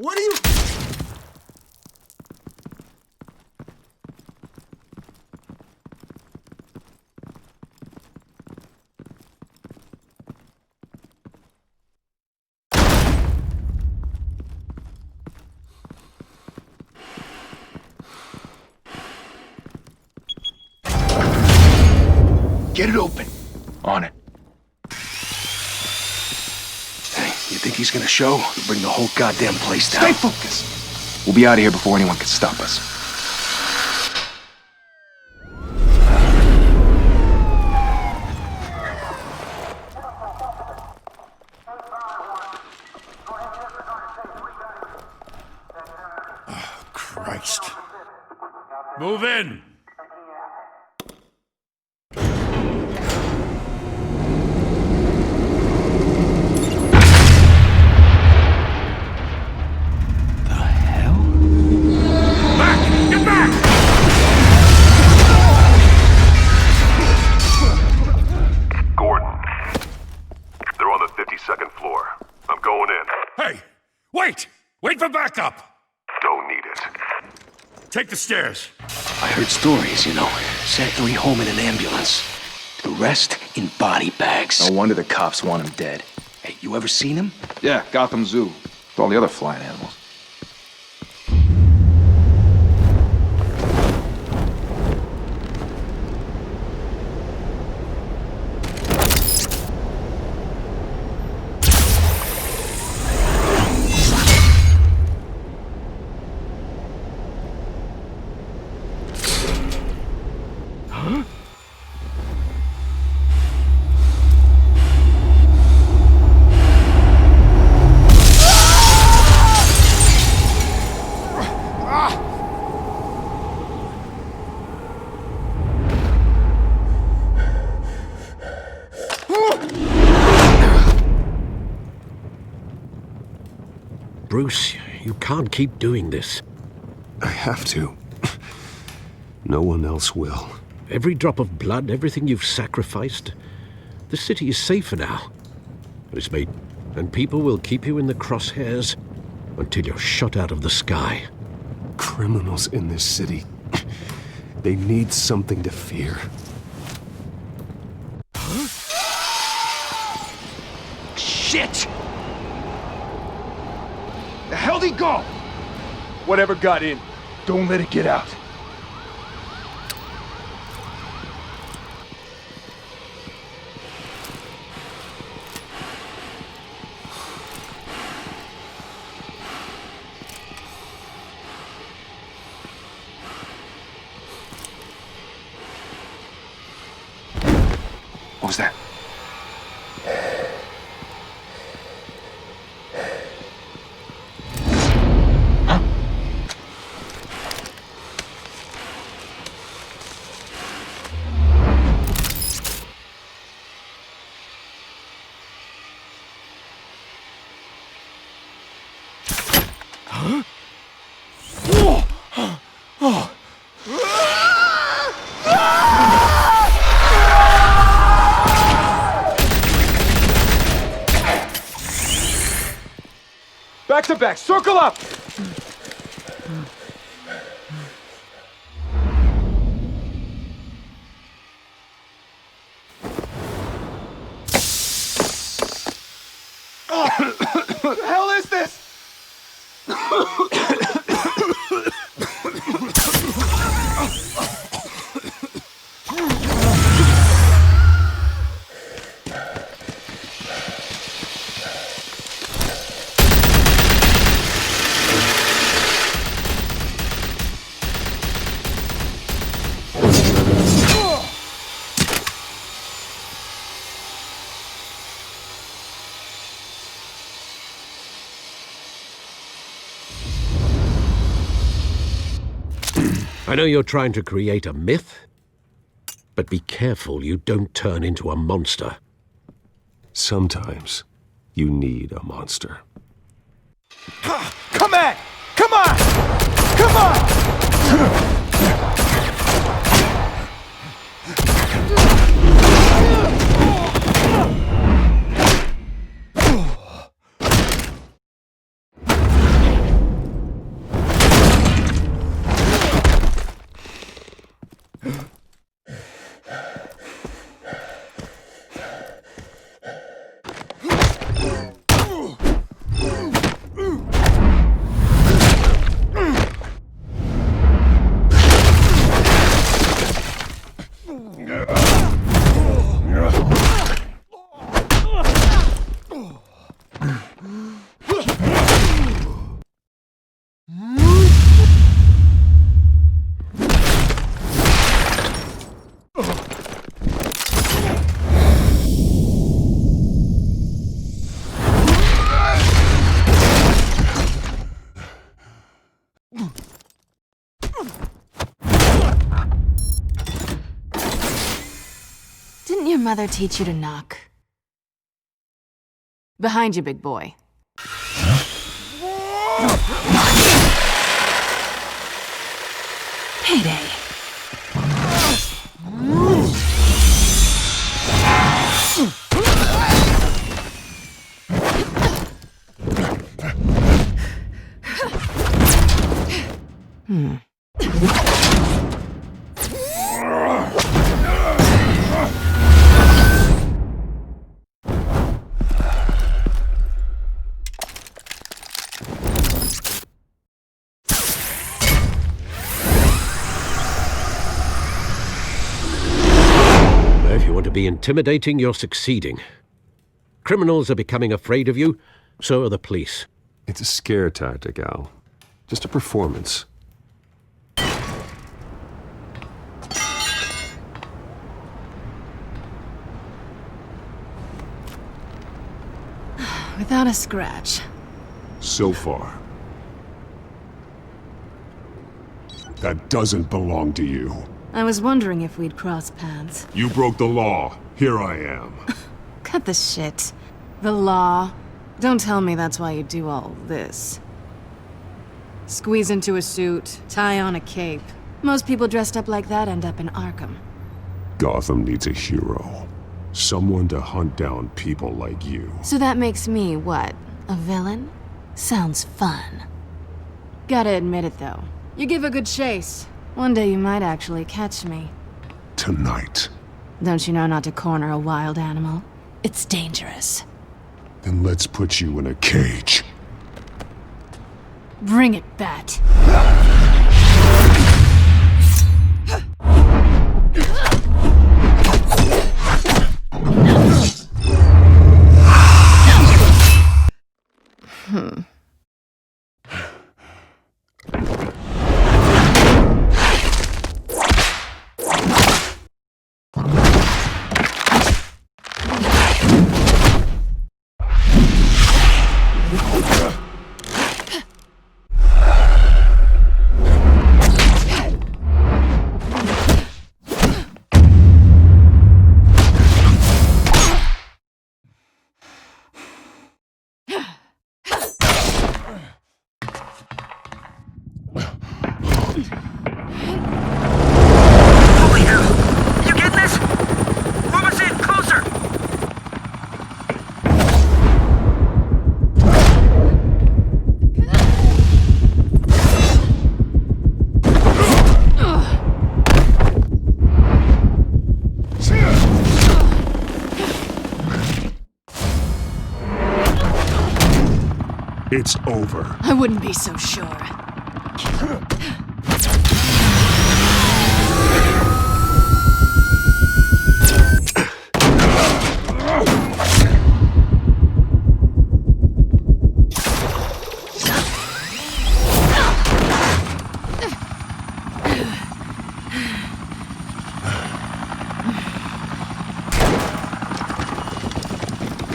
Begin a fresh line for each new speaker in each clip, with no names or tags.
What are you...
Get it open. On it. Hey, you think he's gonna show? We'll bring the whole goddamn place down.
Stay focused! We'll be out of here before anyone can stop us.
Oh, Christ.
Move in! Wait for backup!
Don't need it.
Take the stairs.
I heard stories, you know. Sent 3 home in an ambulance. The rest in body bags.
No wonder the cops want him dead.
Hey, you ever seen him?
Yeah, Gotham Zoo. With all the other flying animals.
Bruce, you can't keep doing this.
I have to. No one else will.
Every drop of blood, everything you've sacrificed. The city is safer now. And people will keep you in the crosshairs until you're shot out of the sky.
Criminals in this city. They need something to fear.
Shit! The hell'd he go?
Whatever got in, don't let it get out.
What was that?
Back to back, circle up! What the hell is this?
I know you're trying to create a myth, but be careful you don't turn into a monster.
Sometimes you need a monster.
Come on! Come on! Come on!
mother teach you to knock? Behind you, big boy. Payday.
If you want to be intimidating, you're succeeding. Criminals are becoming afraid of you, so are the police.
It's a scare tactic, Al. Just a performance.
Without a scratch.
So far. That doesn't belong to you.
I was wondering if we'd cross paths.
You broke the law. Here I am.
Cut the shit. The law. Don't tell me that's why you do all this. Squeeze into a suit, tie on a cape. Most people dressed up like that end up in Arkham.
Gotham needs a hero. Someone to hunt down people like you.
So that makes me, what, a villain? Sounds fun. Gotta admit it, though. You give a good chase. One day you might actually catch me.
Tonight.
Don't you know not to corner a wild animal? It's dangerous.
Then let's put you in a cage.
Bring it, Bat.
It's over.
I wouldn't be so sure.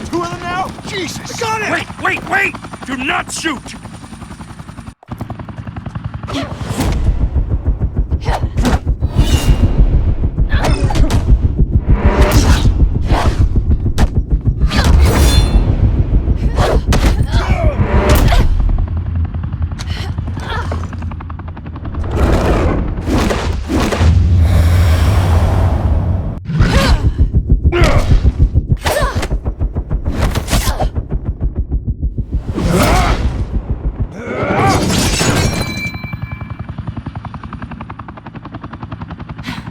Two of them now? Jesus! Got it!
Wait, wait, wait! Do not shoot!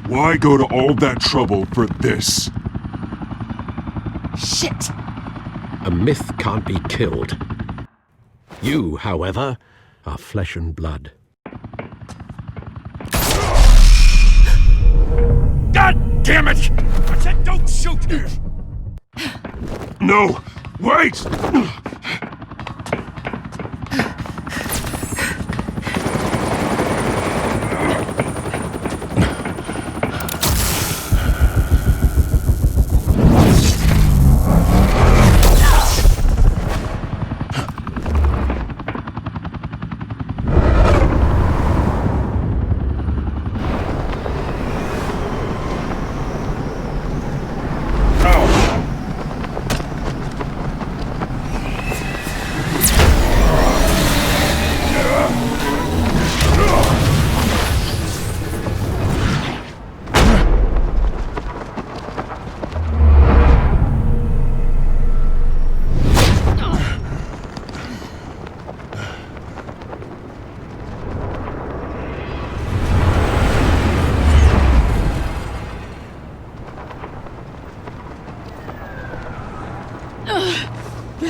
Why go to all that trouble for this?
Shit!
A myth can't be killed. You, however, are flesh and blood.
God damn it! I said don't shoot!
No! Wait!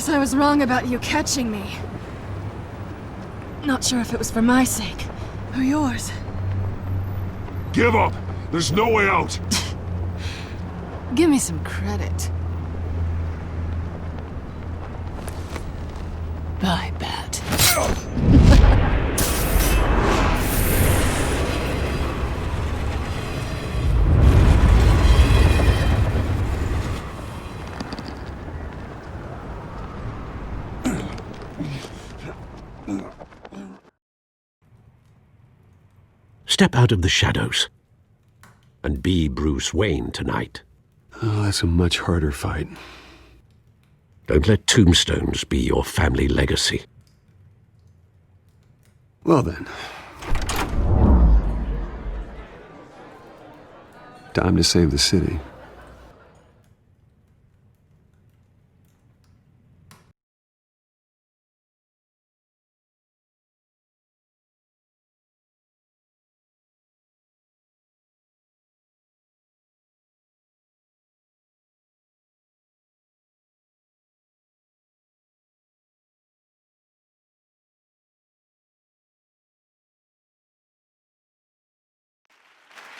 Guess I was wrong about you catching me. Not sure if it was for my sake, or yours.
Give up! There's no way out!
Give me some credit. Bye, Bat.
Step out of the shadows and be Bruce Wayne tonight.
Oh, that's a much harder fight.
Don't let tombstones be your family legacy.
Well then. Time to save the city.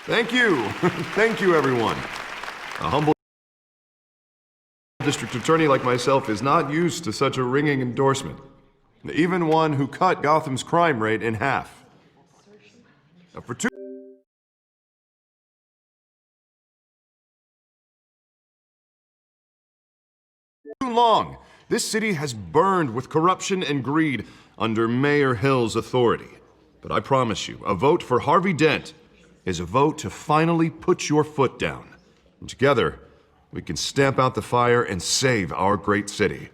Thank you. Thank you, everyone. A humble district attorney like myself is not used to such a ringing endorsement. Even one who cut Gotham's crime rate in half. Now, for too long, this city has burned with corruption and greed under Mayor Hill's authority. But I promise you, a vote for Harvey Dent is a vote to finally put your foot down. And together, we can stamp out the fire and save our great city.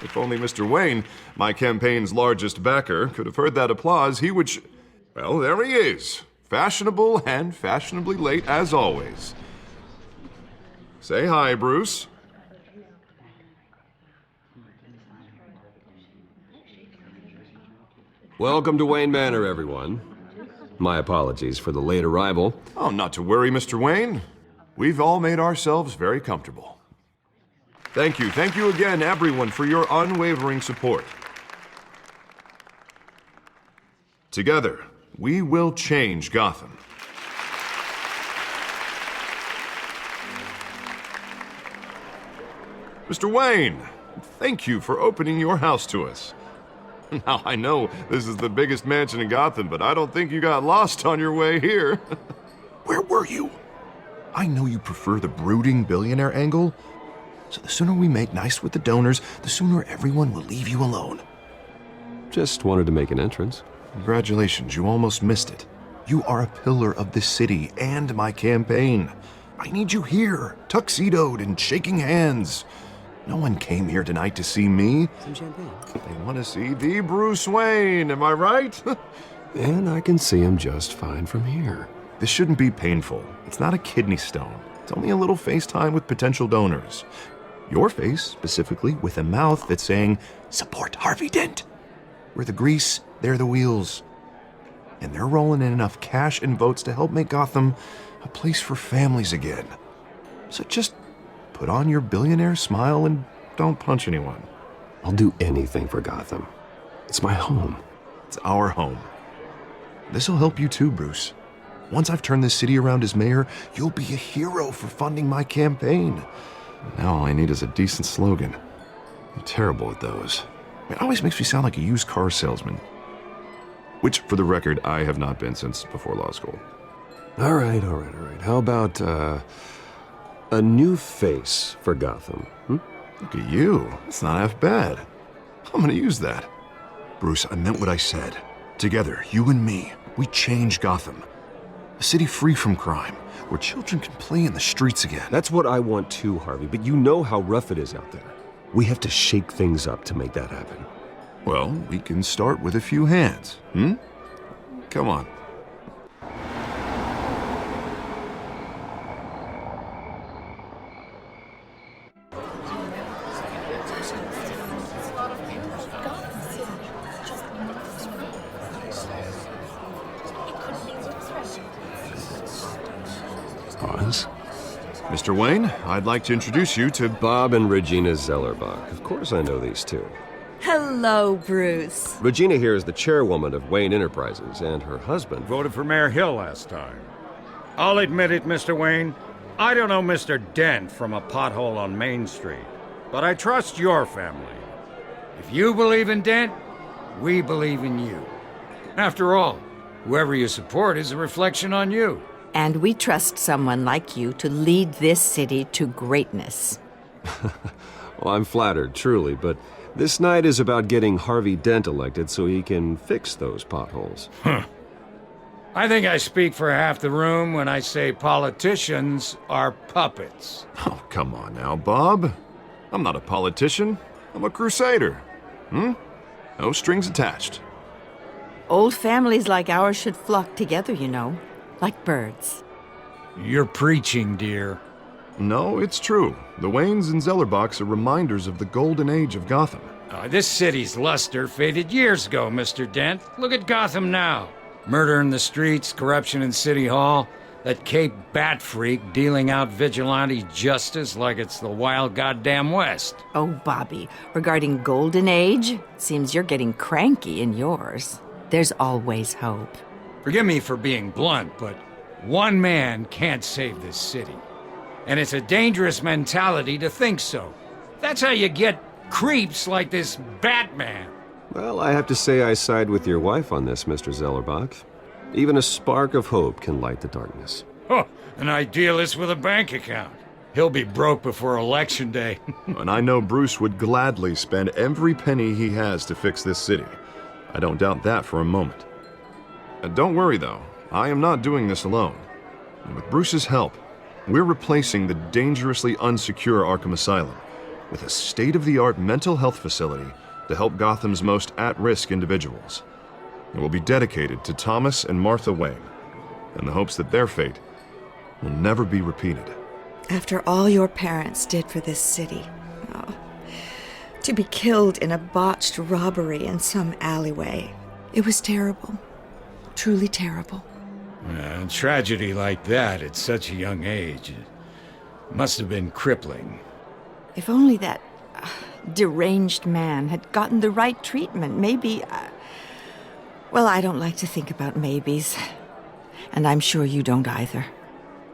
If only Mr. Wayne, my campaign's largest backer, could have heard that applause, he would well, there he is. Fashionable and fashionably late as always. Say hi, Bruce.
Welcome to Wayne Manor, everyone. My apologies for the late arrival.
Oh, not to worry, Mr. Wayne. We've all made ourselves very comfortable. Thank you again, everyone, for your unwavering support. Together, we will change Gotham. Mr. Wayne, thank you for opening your house to us. Now, I know this is the biggest mansion in Gotham, but I don't think you got lost on your way here. Where were you? I know you prefer the brooding billionaire angle, so the sooner we make nice with the donors, the sooner everyone will leave you alone.
Just wanted to make an entrance.
Congratulations, you almost missed it. You are a pillar of this city and my campaign. I need you here, tuxedoed and shaking hands. No one came here tonight to see me.
Some champagne.
They want to see the Bruce Wayne, am I right?
And I can see him just fine from here.
This shouldn't be painful. It's not a kidney stone. It's only a little FaceTime with potential donors. Your face, specifically, with a mouth that's saying, support Harvey Dent. We're the grease, they're the wheels. And they're rolling in enough cash and votes to help make Gotham a place for families again. So just put on your billionaire smile and don't punch anyone.
I'll do anything for Gotham. It's my home.
It's our home. This'll help you too, Bruce. Once I've turned this city around as mayor, you'll be a hero for funding my campaign. Now all I need is a decent slogan. I'm terrible at those. It always makes me sound like a used car salesman. Which, for the record, I have not been since before law school.
All right. How about, a new face for Gotham?
Look at you. It's not half bad. I'm gonna use that. Bruce, I meant what I said. Together, you and me, we change Gotham. A city free from crime, where children can play in the streets again.
That's what I want too, Harvey, but you know how rough it is out there. We have to shake things up to make that happen.
Well, we can start with a few hands, Come on.
Pause.
Mr. Wayne, I'd like to introduce you to
Bob and Regina Zellerbach. Of course I know these two.
Hello, Bruce.
Regina here is the chairwoman of Wayne Enterprises, and her husband...
Voted for Mayor Hill last time. I'll admit it, Mr. Wayne. I don't know Mr. Dent from a pothole on Main Street, but I trust your family. If you believe in Dent, we believe in you. After all, whoever you support is a reflection on you.
And we trust someone like you to lead this city to greatness.
Well, I'm flattered, truly, but this night is about getting Harvey Dent elected so he can fix those potholes.
I think I speak for half the room when I say politicians are puppets.
Oh, come on now, Bob. I'm not a politician. I'm a crusader. No strings attached.
Old families like ours should flock together, you know, like birds.
You're preaching, dear.
No, it's true. The Waynes and Zellerbachs are reminders of the golden age of Gotham.
This city's luster faded years ago, Mr. Dent. Look at Gotham now. Murder in the streets, corruption in City Hall, that Cape Bat freak dealing out vigilante justice like it's the wild goddamn West.
Oh, Bobby, regarding Golden Age, seems you're getting cranky in yours. There's always hope.
Forgive me for being blunt, but one man can't save this city. And it's a dangerous mentality to think so. That's how you get creeps like this Batman.
Well, I have to say I side with your wife on this, Mr. Zellerbach. Even a spark of hope can light the darkness.
Oh, an idealist with a bank account. He'll be broke before Election Day.
And I know Bruce would gladly spend every penny he has to fix this city. I don't doubt that for a moment. Don't worry, though. I am not doing this alone. And with Bruce's help, we're replacing the dangerously unsecure Arkham Asylum with a state-of-the-art mental health facility to help Gotham's most at-risk individuals. It will be dedicated to Thomas and Martha Wayne, in the hopes that their fate will never be repeated.
After all your parents did for this city, to be killed in a botched robbery in some alleyway, it was terrible. Truly terrible.
A tragedy like that at such a young age must have been crippling.
If only that deranged man had gotten the right treatment, maybe... Well, I don't like to think about maybes. And I'm sure you don't either.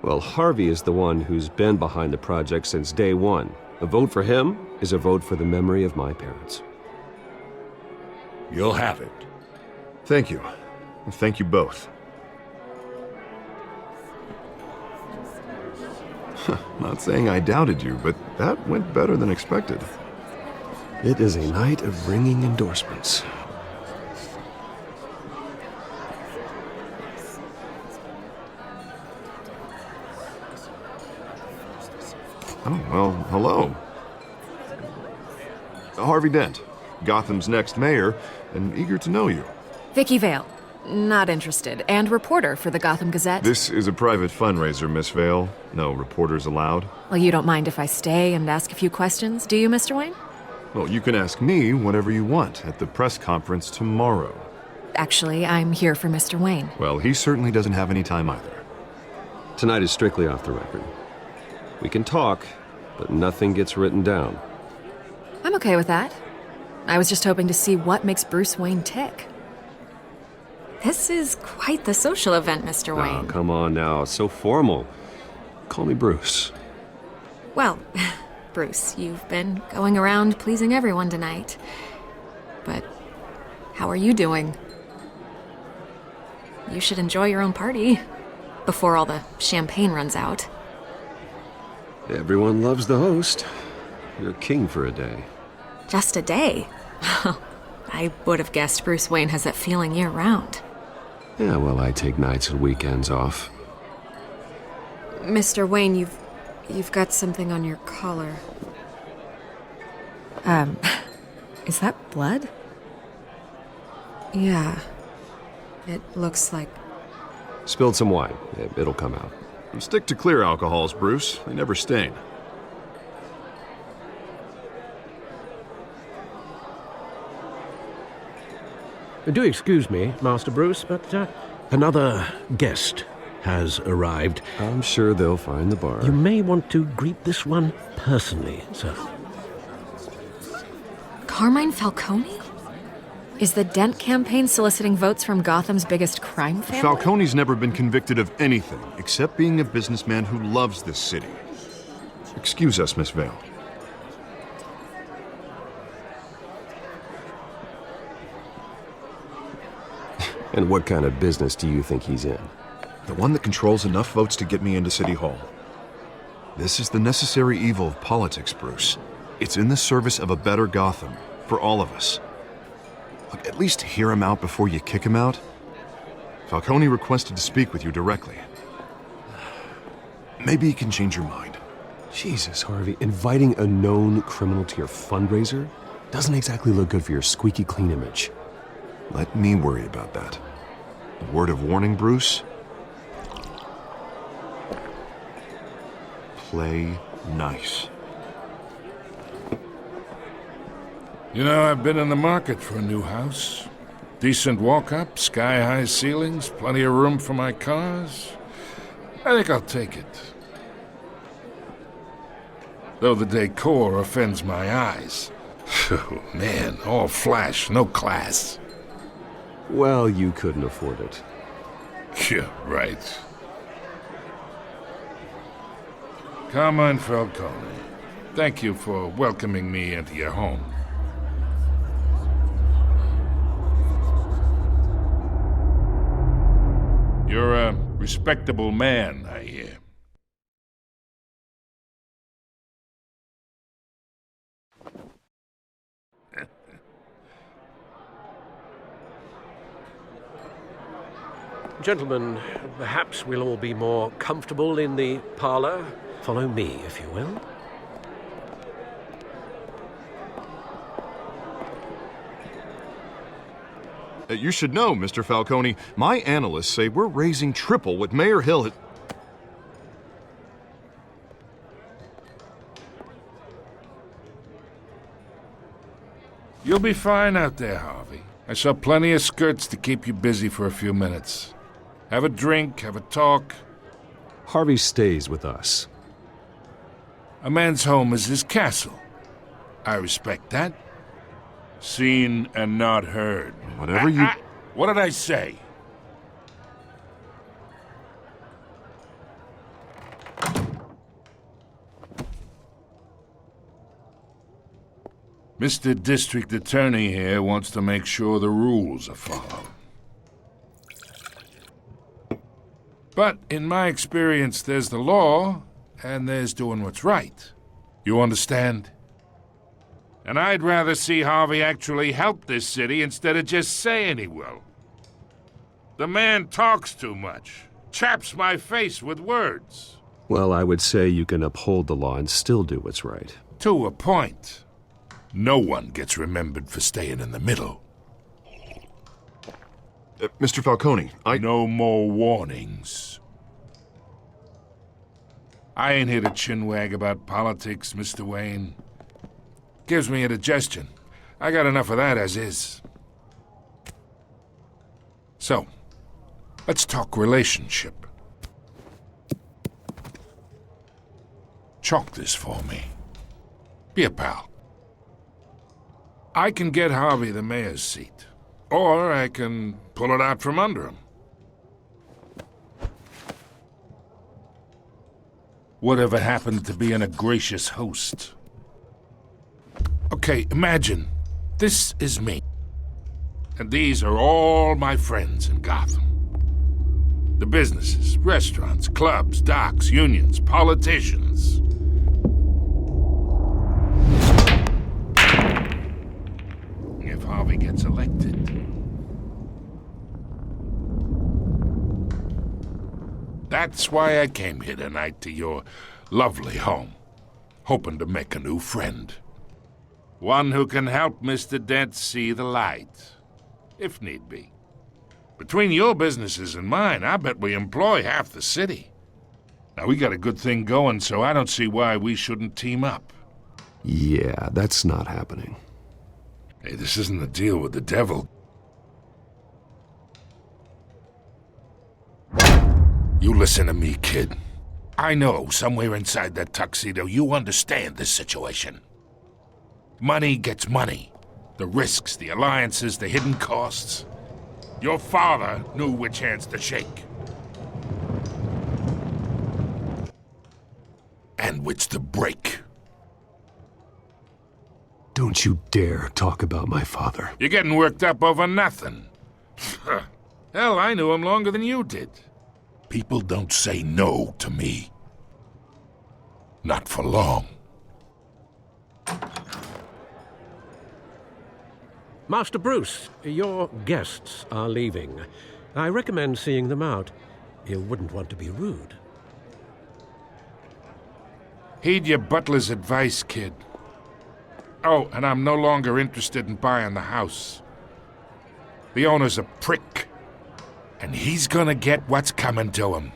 Well, Harvey is the one who's been behind the project since day one. A vote for him is a vote for the memory of my parents.
You'll have it.
Thank you. And thank you both. Not saying I doubted you, but that went better than expected.
It is a night of ringing endorsements.
Oh, well, hello. Harvey Dent, Gotham's next mayor, and eager to know you.
Vicky Vale. Not interested. And reporter for the Gotham Gazette.
This is a private fundraiser, Miss Vale. No reporters allowed.
Well, you don't mind if I stay and ask a few questions, do you, Mr. Wayne?
Well, you can ask me whatever you want at the press conference tomorrow.
Actually, I'm here for Mr. Wayne.
Well, he certainly doesn't have any time either.
Tonight is strictly off the record. We can talk, but nothing gets written down.
I'm okay with that. I was just hoping to see what makes Bruce Wayne tick. This is quite the social event, Mr. Wayne.
Oh, come on now. It's so formal. Call me Bruce.
Well, Bruce, you've been going around pleasing everyone tonight. But how are you doing? You should enjoy your own party before all the champagne runs out.
Everyone loves the host. You're king for a day.
Just a day? I would have guessed Bruce Wayne has that feeling year-round.
Yeah, well, I take nights and weekends off.
Mr. Wayne, you've got something on your collar. Is that blood? Yeah. It looks like...
Spilled some wine. It'll come out.
Stick to clear alcohols, Bruce. They never stain.
Do excuse me, Master Bruce, but another guest has arrived.
I'm sure they'll find the bar.
You may want to greet this one personally, sir.
Carmine Falcone? Is the Dent campaign soliciting votes from Gotham's biggest crime family?
Falcone's never been convicted of anything except being a businessman who loves this city. Excuse us, Miss Vale.
And what kind of business do you think he's in?
The one that controls enough votes to get me into City Hall. This is the necessary evil of politics, Bruce. It's in the service of a better Gotham, for all of us. Look, at least hear him out before you kick him out. Falcone requested to speak with you directly. Maybe he can change your mind.
Jesus, Harvey, inviting a known criminal to your fundraiser doesn't exactly look good for your squeaky clean image.
Let me worry about that. A word of warning, Bruce. Play nice.
You know, I've been in the market for a new house. Decent walk-up, sky-high ceilings, plenty of room for my cars. I think I'll take it. Though the decor offends my eyes. Oh, man, all flash, no class.
Well, you couldn't afford it.
Yeah, right. Carmine Falcone, thank you for welcoming me into your home. You're a respectable man, I hear.
Gentlemen, perhaps we'll all be more comfortable in the parlor. Follow me, if you will.
You should know, Mr. Falcone, my analysts say we're raising triple what Mayor Hill had...
You'll be fine out there, Harvey. I saw plenty of skirts to keep you busy for a few minutes. Have a drink, have a talk.
Harvey stays with us.
A man's home is his castle. I respect that. Seen and not heard.
Whatever you...
What did I say? Mr. District Attorney here wants to make sure the rules are followed. But in my experience, there's the law, and there's doing what's right. You understand? And I'd rather see Harvey actually help this city instead of just saying he will. The man talks too much, chaps my face with words.
Well, I would say you can uphold the law and still do what's right.
To a point. No one gets remembered for staying in the middle.
Mr. Falcone,
No more warnings. I ain't here to chinwag about politics, Mr. Wayne. Gives me indigestion. I got enough of that as is. So, let's talk relationship. Chalk this for me. Be a pal. I can get Harvey the mayor's seat, or I can pull it out from under him. Whatever happened to being a gracious host? Okay, imagine, this is me. And these are all my friends in Gotham. The businesses, restaurants, clubs, docks, unions, politicians. If Harvey gets elected. That's why I came here tonight to your lovely home, hoping to make a new friend. One who can help Mr. Dent see the light, if need be. Between your businesses and mine, I bet we employ half the city. Now, we got a good thing going, so I don't see why we shouldn't team up.
Yeah, that's not happening.
Hey, this isn't a deal with the devil. You listen to me, kid. I know somewhere inside that tuxedo you understand this situation. Money gets money. The risks, the alliances, the hidden costs. Your father knew which hands to shake. And which to break.
Don't you dare talk about my father.
You're getting worked up over nothing. Hell, I knew him longer than you did. People don't say no to me. Not for long.
Master Bruce, your guests are leaving. I recommend seeing them out. You wouldn't want to be rude.
Heed your butler's advice, kid. Oh, and I'm no longer interested in buying the house. The owner's a prick, and he's gonna get what's coming to him.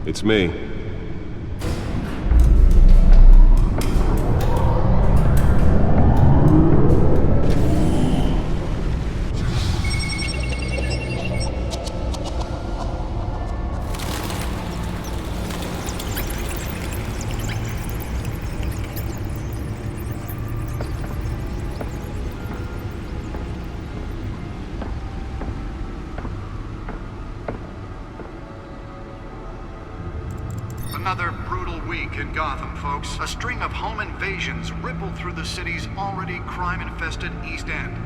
It's me.
Another brutal week in Gotham, folks. A string of home invasions rippled through the city's already crime-infested East End.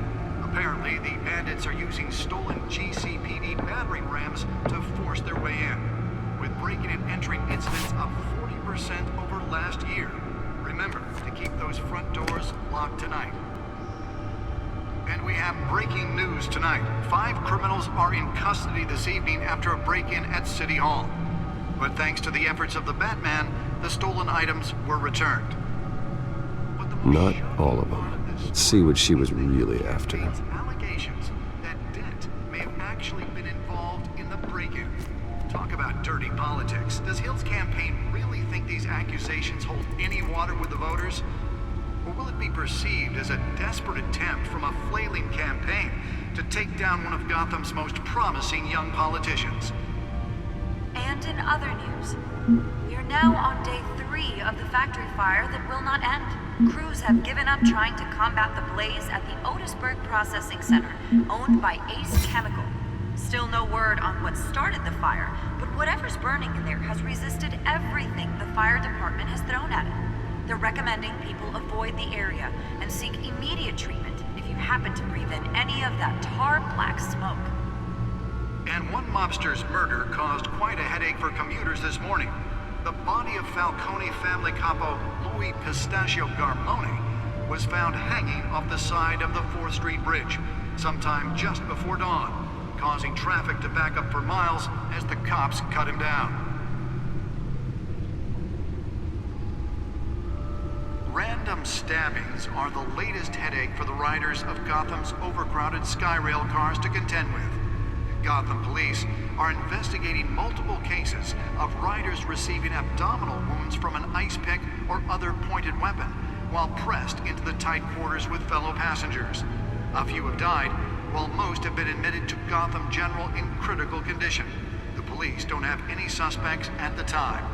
Apparently, the bandits are using stolen GCPD battering rams to force their way in, with breaking and entering incidents up 40% over last year. Remember to keep those front doors locked tonight. And we have breaking news tonight. 5 criminals are in custody this evening after a break-in at City Hall. But thanks to the efforts of the Batman, the stolen items were returned.
Not all of them. Let's see what she was really after.
Allegations that Dent may have actually been involved in the break-in. Talk about dirty politics. Does Hill's campaign really think these accusations hold any water with the voters? Or will it be perceived as a desperate attempt from a flailing campaign to take down one of Gotham's most promising young politicians?
And in other news, we are now on day 3 of the factory fire that will not end. Crews have given up trying to combat the blaze at the Otisburg Processing Center, owned by Ace Chemical. Still no word on what started the fire, but whatever's burning in there has resisted everything the fire department has thrown at it. They're recommending people avoid the area and seek immediate treatment if you happen to breathe in any of that tar black smoke.
And one mobster's murder caused quite a headache for commuters this morning. The body of Falcone family capo Louis Pistachio Garmone was found hanging off the side of the 4th Street Bridge sometime just before dawn, causing traffic to back up for miles as the cops cut him down. Random stabbings are the latest headache for the riders of Gotham's overcrowded Skyrail cars to contend with. Gotham police are investigating multiple cases of riders receiving abdominal wounds from an ice pick or other pointed weapon while pressed into the tight quarters with fellow passengers. A few have died, while most have been admitted to Gotham General in critical condition. The police don't have any suspects at the time.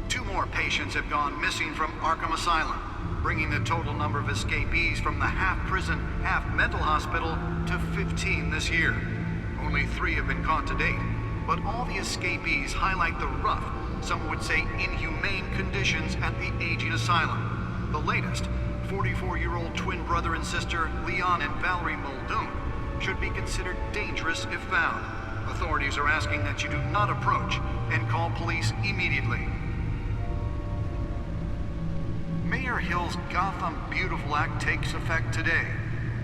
2 more patients have gone missing from Arkham Asylum, bringing the total number of escapees from the half-prison, half-mental hospital to 15 this year. Only 3 have been caught to date, but all the escapees highlight the rough, some would say inhumane conditions at the aging asylum. The latest, 44-year-old twin brother and sister Leon and Valerie Muldoon, should be considered dangerous if found. Authorities are asking that you do not approach and call police immediately. Mayor Hill's Gotham Beautiful Act takes effect today,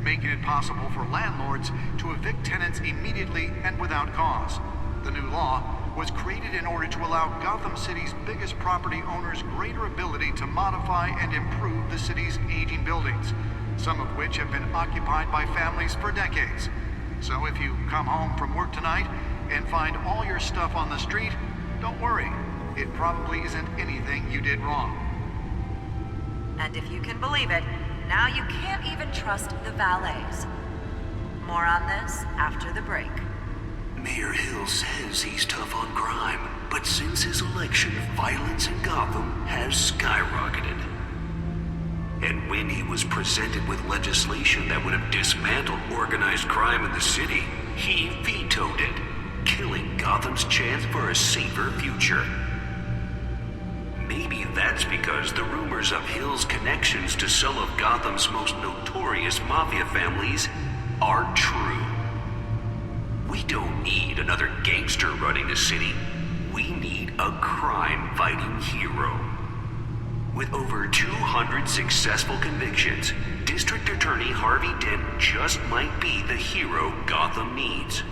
making it possible for landlords to evict tenants immediately and without cause. The new law was created in order to allow Gotham City's biggest property owners greater ability to modify and improve the city's aging buildings, some of which have been occupied by families for decades. So if you come home from work tonight and find all your stuff on the street, don't worry. It probably isn't anything you did wrong.
And if you can believe it, now you can't even trust the valets. More on this after the break.
Mayor Hill says he's tough on crime, but since his election, violence in Gotham has skyrocketed. And when he was presented with legislation that would have dismantled organized crime in the city, he vetoed it, killing Gotham's chance for a safer future. Maybe that's because the rumors of Hill's connections to some of Gotham's most notorious mafia families are true. We don't need another gangster running the city. We need a crime-fighting hero. With over 200 successful convictions, District Attorney Harvey Dent just might be the hero Gotham needs.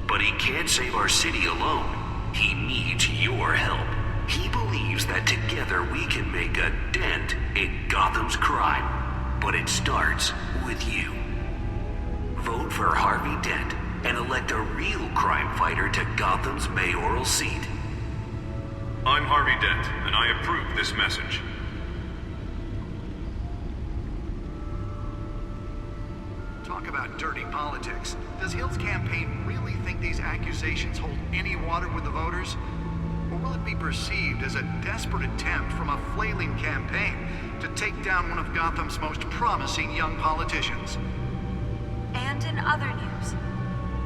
But he can't save our city alone. He needs your help. He believes that together we can make a dent in Gotham's crime. But it starts with you. Vote for Harvey Dent and elect a real crime fighter to Gotham's mayoral seat.
I'm Harvey Dent, and I approve this message.
Talk about dirty politics. Does Hill's campaign really think these accusations hold any water with the voters? Or will it be perceived as a desperate attempt from a flailing campaign to take down one of Gotham's most promising young politicians?
And in other news,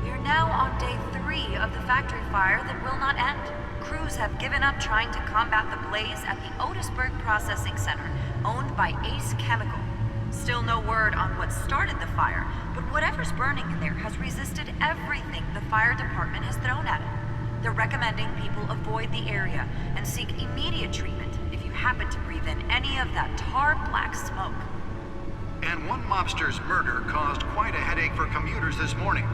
we're now on day 3 of the factory fire that will not end. Crews have given up trying to combat the blaze at the Otisburg Processing Center, owned by Ace Chemical. Still no word on what started the fire, but whatever's burning in there has resisted everything the fire department has thrown at it. They're recommending people avoid the area and seek immediate treatment if you happen to breathe in any of that tar black smoke.
And one mobster's murder caused quite a headache for commuters this morning.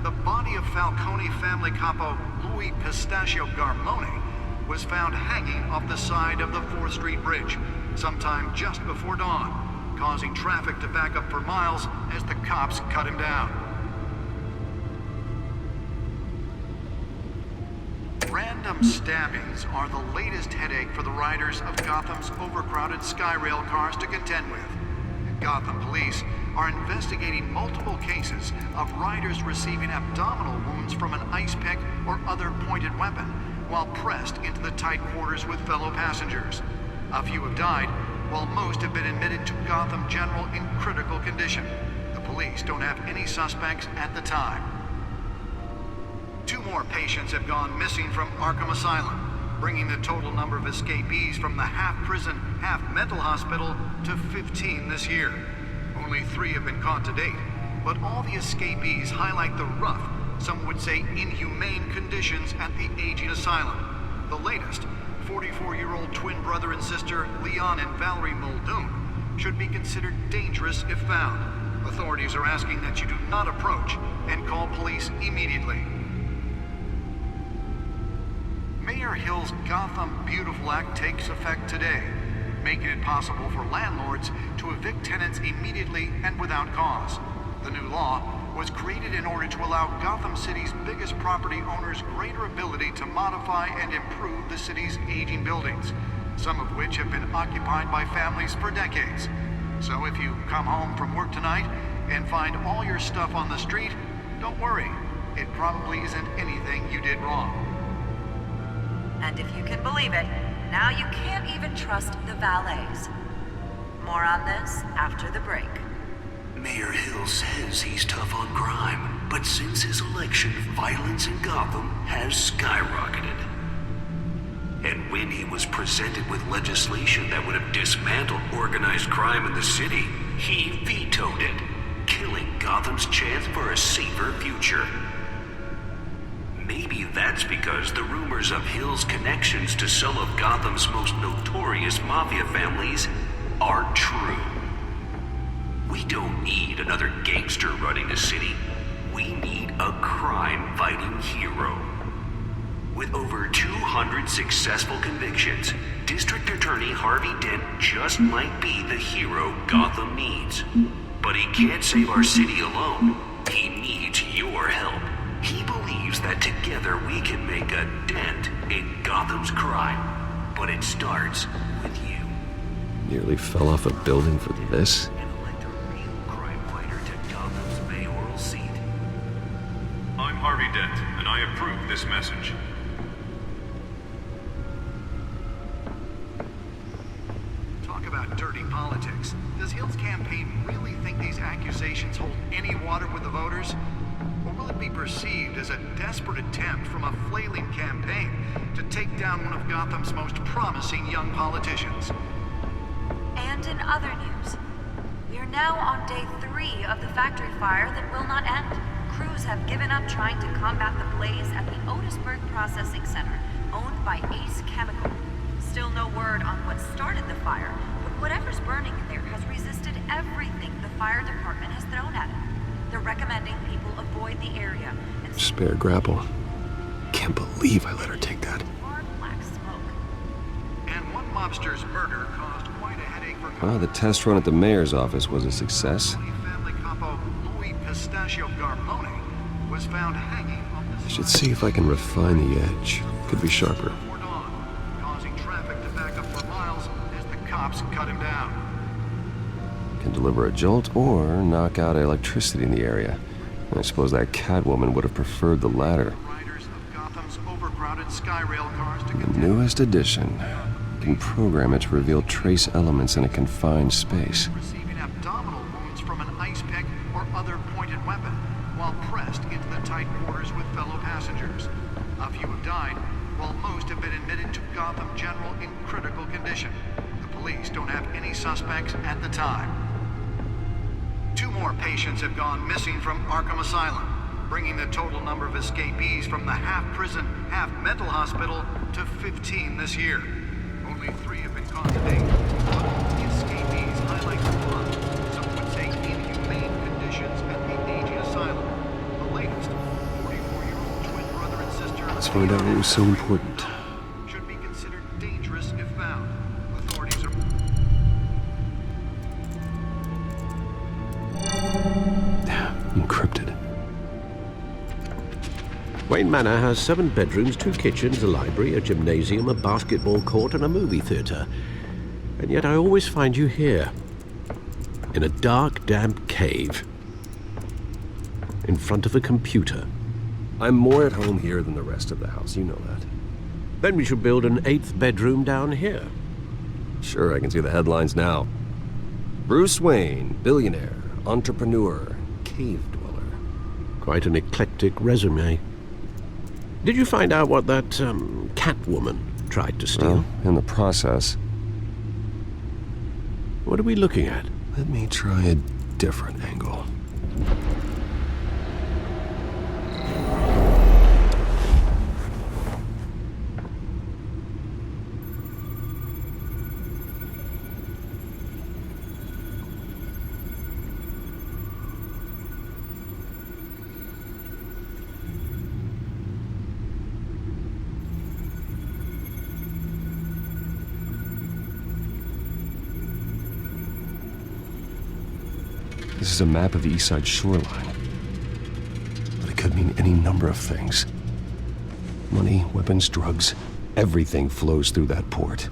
The body of Falcone family capo Louis Pistachio Garmone was found hanging off the side of the 4th Street Bridge sometime just before dawn, causing traffic to back up for miles as the cops cut him down. Random stabbings are the latest headache for the riders of Gotham's overcrowded Skyrail cars to contend with. Gotham police are investigating multiple cases of riders receiving abdominal wounds from an ice pick or other pointed weapon while pressed into the tight quarters with fellow passengers. A few have died, while most have been admitted to Gotham General in critical condition. The police don't have any suspects at the time. 2 more patients have gone missing from Arkham Asylum, bringing the total number of escapees from the half-prison, half-mental hospital to 15 this year. Only 3 have been caught to date, but all the escapees highlight the rough, some would say inhumane conditions at the aging asylum. The latest, 44-year-old twin brother and sister Leon and Valerie Muldoon, should be considered dangerous if found. Authorities are asking that you do not approach and call police immediately. Mayor Hill's Gotham Beautiful Act takes effect today, making it possible for landlords to evict tenants immediately and without cause. The new law was created in order to allow Gotham City's biggest property owners greater ability to modify and improve the city's aging buildings, some of which have been occupied by families for decades. So if you come home from work tonight and find all your stuff on the street, don't worry. It probably isn't anything you did wrong.
And if you can believe it, now you can't even trust the valets. More on this after the break.
Mayor Hill says he's tough on crime, but since his election, violence in Gotham has skyrocketed. And when he was presented with legislation that would have dismantled organized crime in the city, he vetoed it, killing Gotham's chance for a safer future. Maybe that's because the rumors of Hill's connections to some of Gotham's most notorious mafia families are true. We don't need another gangster running the city. We need a crime-fighting hero. With over 200 successful convictions, District Attorney Harvey Dent just might be the hero Gotham needs. But he can't save our city alone. He needs your help. He believes that together we can make a dent in Gotham's crime. But it starts with you.
Nearly fell off a building for this?
I'm Harvey Dent, and I approve this message.
Talk about dirty politics. Does Hill's campaign really think these accusations hold any water with the voters? Or will it be perceived as a desperate attempt from a flailing campaign to take down one of Gotham's most promising young politicians?
And in other news, we are now on day 3 of the factory fire that will not end. Crews have given up trying to combat the blaze at the Otisburg Processing Center, owned by Ace Chemical. Still no word on what started the fire, but whatever's burning in there has resisted everything the fire department has thrown at it. They're recommending people avoid the area and
Spare grapple. Can't believe I let her take that.
black smoke.
And one mobster's murder caused quite a headache for
Well, the test run at the mayor's office was a success.
family capo Louis Pistachio Garmone was found hanging on the
I should see if I can refine the edge. Could be sharper.
before dawn, causing traffic to back up for miles as the cops cut him down.
Can deliver a jolt or knock out electricity in the area. I suppose that Catwoman would have preferred the latter.
Riders of Gotham's overcrowded Skyrail cars to
The newest addition. Can program it to reveal trace elements in a confined space.
receiving abdominal wounds from an ice pick or other pointed weapon while pressed into the tight quarters with fellow passengers. A few have died, while most have been admitted to Gotham General in critical condition. The police don't have any suspects at the time. 2 more patients have gone missing from Arkham Asylum, bringing the total number of escapees from the half-prison, half-mental hospital to 15 this year. Only 3 have been caught to date. But the escapees highlight the blood, some would say inhumane conditions at the aging asylum. The latest, 44-year-old twin brother and sister...
Let's find out what was so important.
...should be considered dangerous if found. Authorities are...
Encrypted.
Wayne Manor has 7 bedrooms, 2 kitchens, a library, a gymnasium, a basketball court, and a movie theater. And yet I always find you here, in a dark, damp cave, in front of a computer.
I'm more at home here than the rest of the house, you know that.
Then we should build an 8th bedroom down here.
Sure, I can see the headlines now. Bruce Wayne, billionaire, entrepreneur, cave dweller.
Quite an eclectic resume. Did you find out what that, Catwoman tried to steal?
Well, in the process.
What are we looking at?
Let me try a different angle. This is a map of the east side shoreline. But it could mean any number of things. Money, weapons, drugs, everything flows through that port.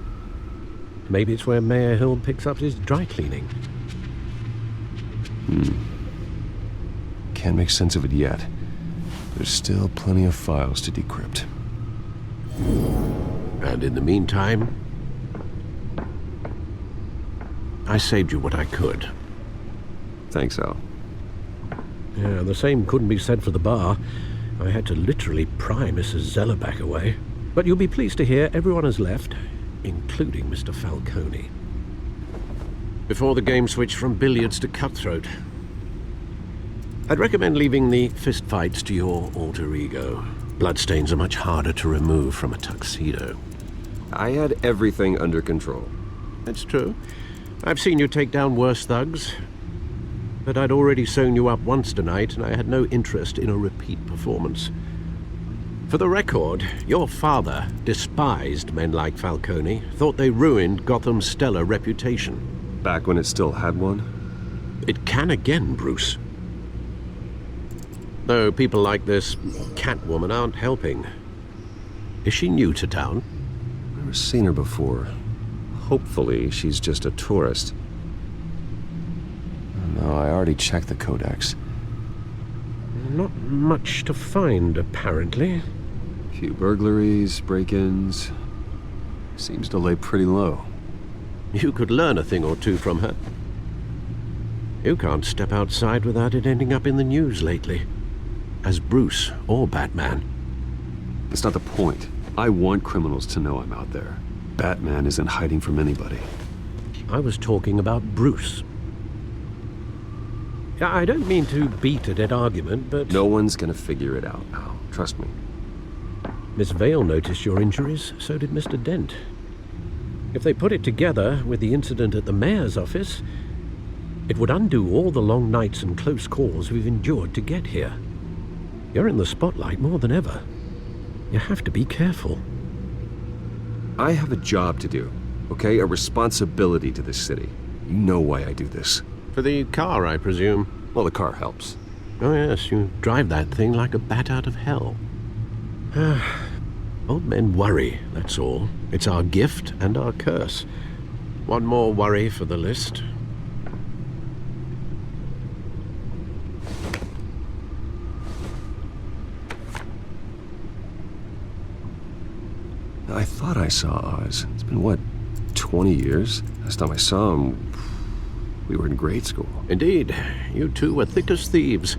Maybe it's where Mayor Hill picks up his dry cleaning.
Can't make sense of it yet. There's still plenty of files to decrypt.
And in the meantime, I saved you what I could.
Thanks, Al.
Yeah, the same couldn't be said for the bar. I had to literally pry Mrs. Zeller back away. But you'll be pleased to hear everyone has left, including Mr. Falcone. Before the game switched from billiards to cutthroat. I'd recommend leaving the fistfights to your alter ego. Bloodstains are much harder to remove from a tuxedo.
I had everything under control.
That's true. I've seen you take down worse thugs. But I'd already sewn you up once tonight, and I had no interest in a repeat performance. For the record, your father despised men like Falcone, thought they ruined Gotham's stellar reputation.
Back when it still had one?
It can again, Bruce. Though people like this Catwoman aren't helping. Is she new to town?
Never seen her before. Hopefully, she's just a tourist. No, I already checked the codex.
Not much to find, apparently.
Few burglaries, break-ins. Seems to lay pretty low.
You could learn a thing or two from her. You can't step outside without it ending up in the news lately. As Bruce or Batman.
That's not the point. I want criminals to know I'm out there. Batman isn't hiding from anybody.
I was talking about Bruce. I don't mean to beat a dead argument, but...
No one's gonna figure it out, Al. Trust me.
Miss Vale noticed your injuries, so did Mr. Dent. If they put it together with the incident at the mayor's office, it would undo all the long nights and close calls we've endured to get here. You're in the spotlight more than ever. You have to be careful.
I have a job to do, okay? A responsibility to this city. You know why I do this.
For the car, I presume?
Well, the car helps.
Oh yes, you drive that thing like a bat out of hell. Old men worry, that's all. It's our gift and our curse. One more worry for the list.
I thought I saw Oz. It's been, what, 20 years? Last time I saw him, we were in grade school.
Indeed. You two were thick as thieves.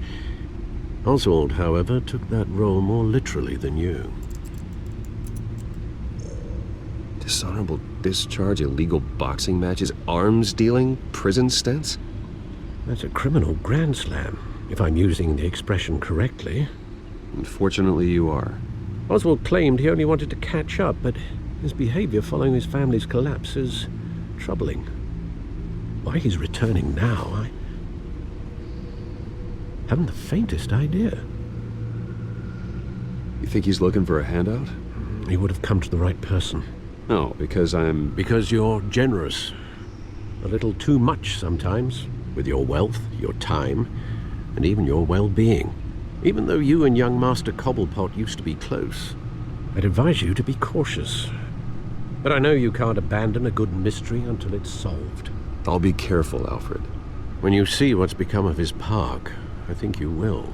Oswald, however, took that role more literally than you.
Dishonorable discharge, illegal boxing matches, arms dealing, prison stints?
That's a criminal grand slam, if I'm using the expression correctly.
Unfortunately, you are.
Oswald claimed he only wanted to catch up, but his behavior following his family's collapse is troubling. Why he's returning now, I haven't the faintest idea.
You think he's looking for a handout?
He would have come to the right person.
No, because I'm...
Because you're generous. A little too much sometimes, with your wealth, your time, and even your well-being. Even though you and young Master Cobblepot used to be close, I'd advise you to be cautious. But I know you can't abandon a good mystery until it's solved.
I'll be careful, Alfred.
When you see what's become of his park, I think you will.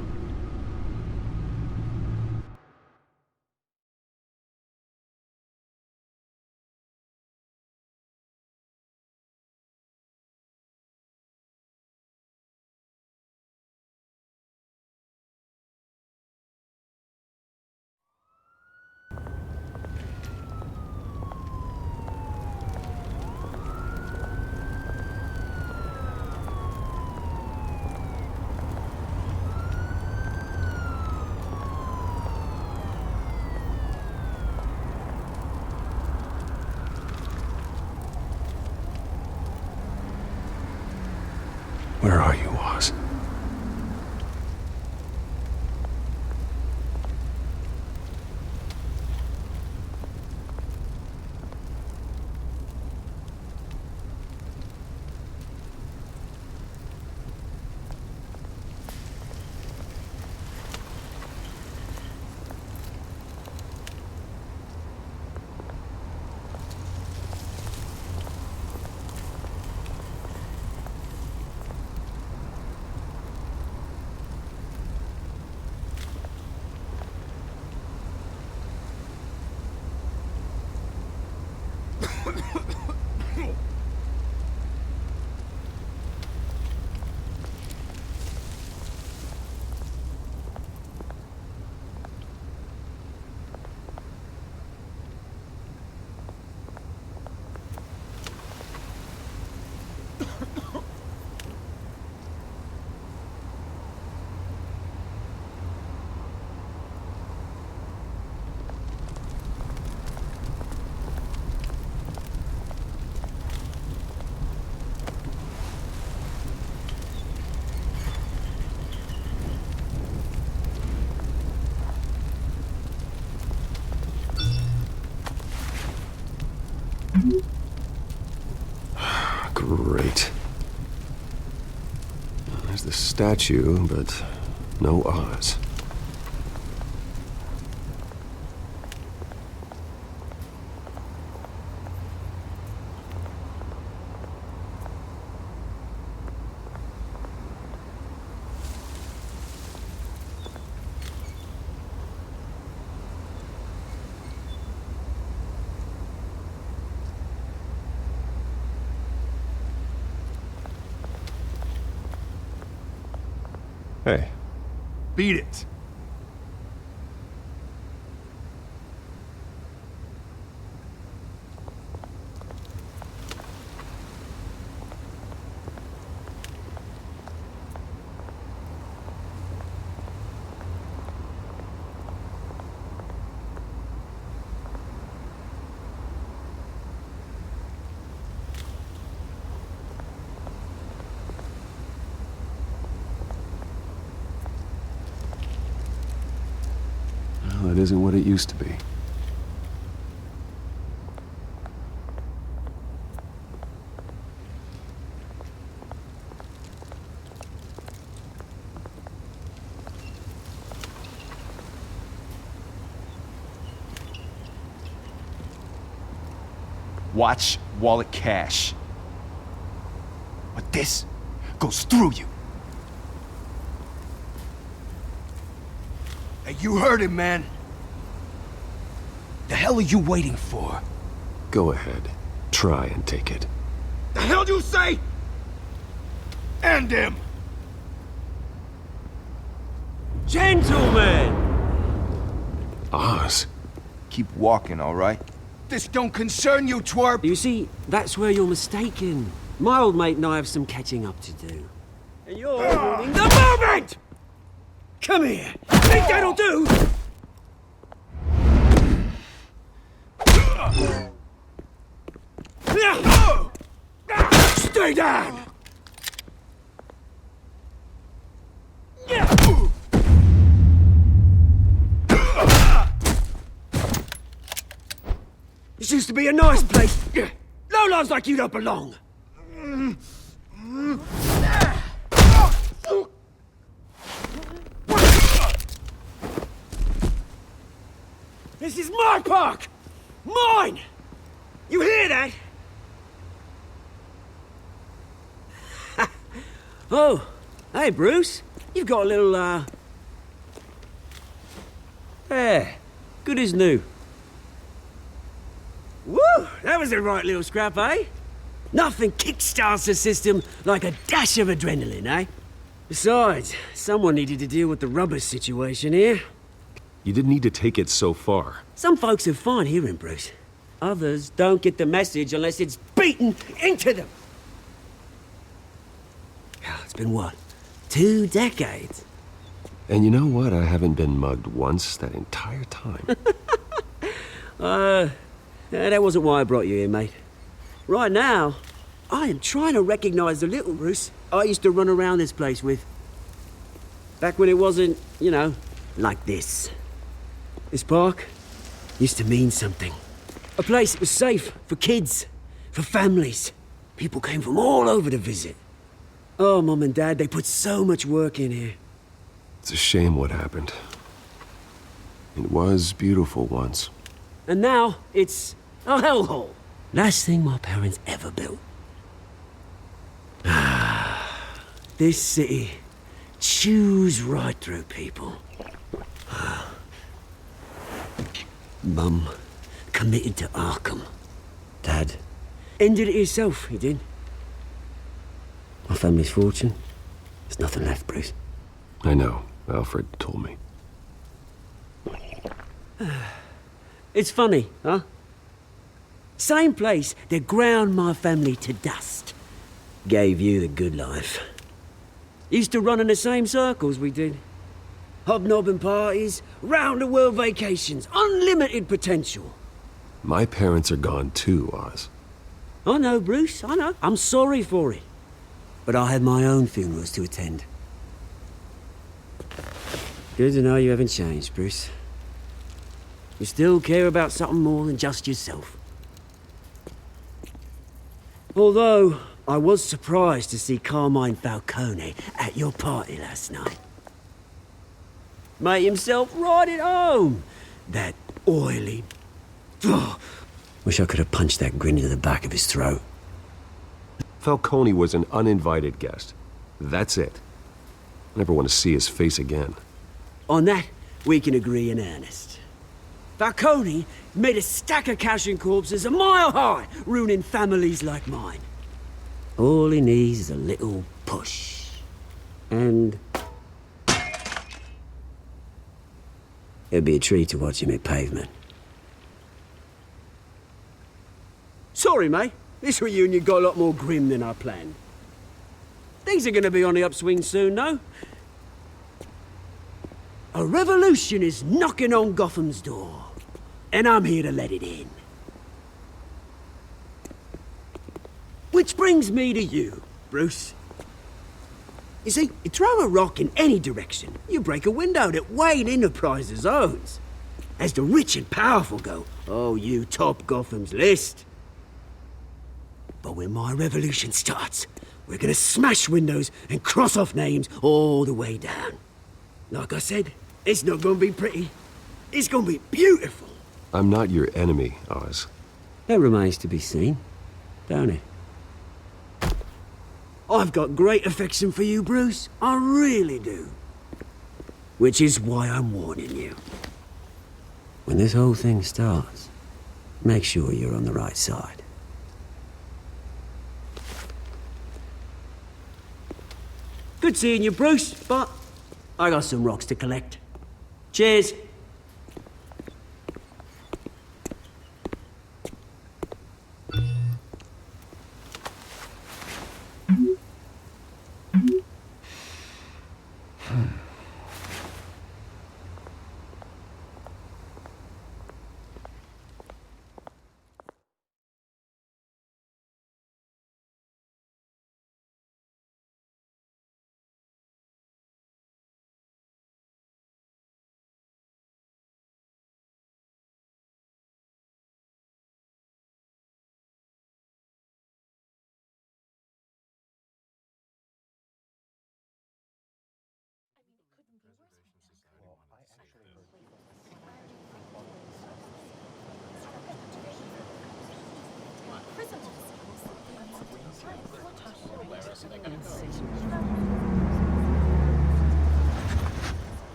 Where are you, Oz? Great. There's the statue, but no Oz. Hey.
Beat it.
Well, it isn't what it used to be.
Watch wallet cash. But this goes through you. Hey, you heard him, man. The hell are you waiting for?
Go ahead. Try and take it.
The hell do you say? End him!
Gentlemen!
Oz.
Keep walking, all right? This don't concern you, twerp!
You see, that's where you're mistaken. My old mate and I have some catching up to do. And you're ruining the moment! Come here! Think that'll do? Stay down! This used to be a nice place. Lowlifes like you don't belong. This is my park! Mine! You hear that? Oh, hey Bruce. You've got a little, There. Good as new. Woo! That was a right little scrap, eh? Nothing kickstarts the system like a dash of adrenaline, eh? Besides, someone needed to deal with the rubber situation here.
You didn't need to take it so far.
Some folks are fine hearing, Bruce. Others don't get the message unless it's beaten into them. It's been what? 2 decades?
And you know what? I haven't been mugged once that entire time.
That wasn't why I brought you here, mate. Right now, I am trying to recognize the little Bruce I used to run around this place with. Back when it wasn't, you know, like this. This park used to mean something. A place that was safe for kids, for families. People came from all over to visit. Oh, Mum and Dad, they put so much work in here.
It's a shame what happened. It was beautiful once.
And now, it's a hellhole. Last thing my parents ever built. This city chews right through people. Mum committed to Arkham. Dad ended it himself, he did. My family's fortune, there's nothing left, Bruce.
I know. Alfred told me.
It's funny, huh? Same place that ground my family to dust. Gave you the good life. Used to run in the same circles we did. Hobnobbing parties, round-the-world vacations, unlimited potential.
My parents are gone too, Oz.
I know, Bruce, I know. I'm sorry for it. But I had my own funerals to attend. Good to know you haven't changed, Bruce. You still care about something more than just yourself. Although, I was surprised to see Carmine Falcone at your party last night. Made himself right at home. That oily... Ugh. Wish I could have punched that grin into the back of his throat.
Falcone was an uninvited guest. That's it. I never want to see his face again.
On that, we can agree in earnest. Falcone made a stack of cash and corpses a mile high, ruining families like mine. All he needs is a little push. And... it'd be a treat to watch him hit pavement. Sorry, mate. This reunion got a lot more grim than I planned. Things are gonna be on the upswing soon, though. A revolution is knocking on Gotham's door, and I'm here to let it in. Which brings me to you, Bruce. You see, you throw a rock in any direction, you break a window that Wayne Enterprises owns. As the rich and powerful go, oh, you top Gotham's list. But when my revolution starts, we're gonna smash windows and cross off names all the way down. Like I said, it's not gonna be pretty. It's gonna be beautiful.
I'm not your enemy, Oz.
That remains to be seen, don't it? I've got great affection for you, Bruce. I really do. Which is why I'm warning you. When this whole thing starts, make sure you're on the right side. Good seeing you, Bruce, but I got some rocks to collect. Cheers.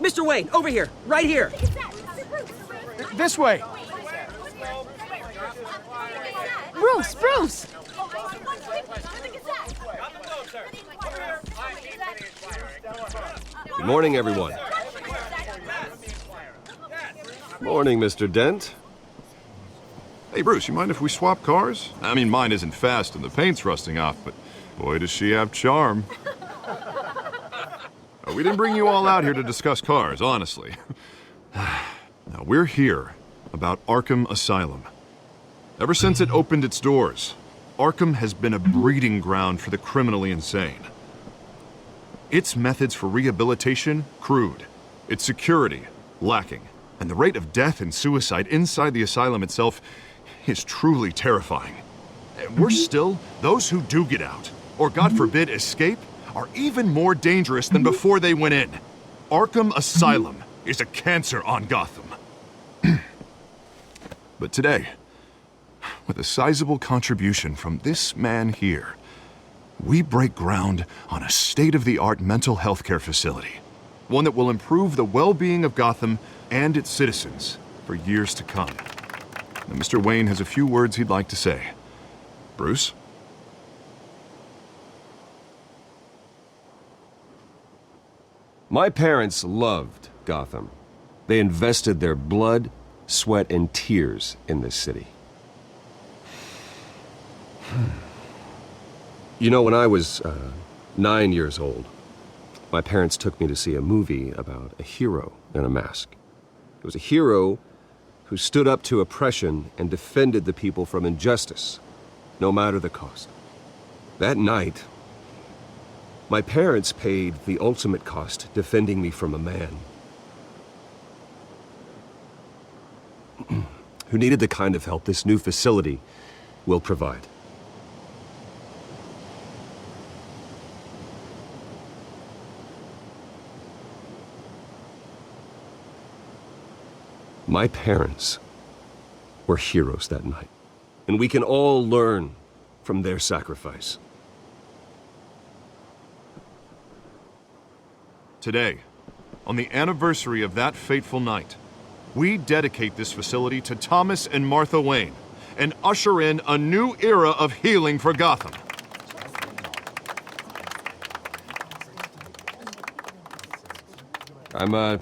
Mr. Wayne, over here, right here.
This way.
Bruce!
Good morning, everyone. Morning, Mr. Dent.
Hey, Bruce, you mind if we swap cars? I mean, mine isn't fast and the paint's rusting off, but boy, does she have charm. We didn't bring you all out here to discuss cars, honestly. Now, we're here about Arkham Asylum. Ever since it opened its doors, Arkham has been a breeding ground for the criminally insane. Its methods for rehabilitation, crude. Its security, lacking. And the rate of death and suicide inside the asylum itself is truly terrifying. Worse still, those who do get out, or God forbid escape, are even more dangerous than before they went in. Arkham Asylum is a cancer on Gotham. But today, with a sizable contribution from this man here, we break ground on a state-of-the-art mental health care facility. One that will improve the well-being of Gotham and its citizens for years to come. Now, Mr. Wayne has a few words he'd like to say. Bruce?
My parents loved Gotham. They invested their blood, sweat, and tears in this city. You know, when I was 9 years old, my parents took me to see a movie about a hero in a mask. It was a hero who stood up to oppression and defended the people from injustice, no matter the cost. That night, my parents paid the ultimate cost defending me from a man who needed the kind of help this new facility will provide. My parents were heroes that night, and we can all learn from their sacrifice.
Today, on the anniversary of that fateful night, we dedicate this facility to Thomas and Martha Wayne and usher in a new era of healing for Gotham.
I'm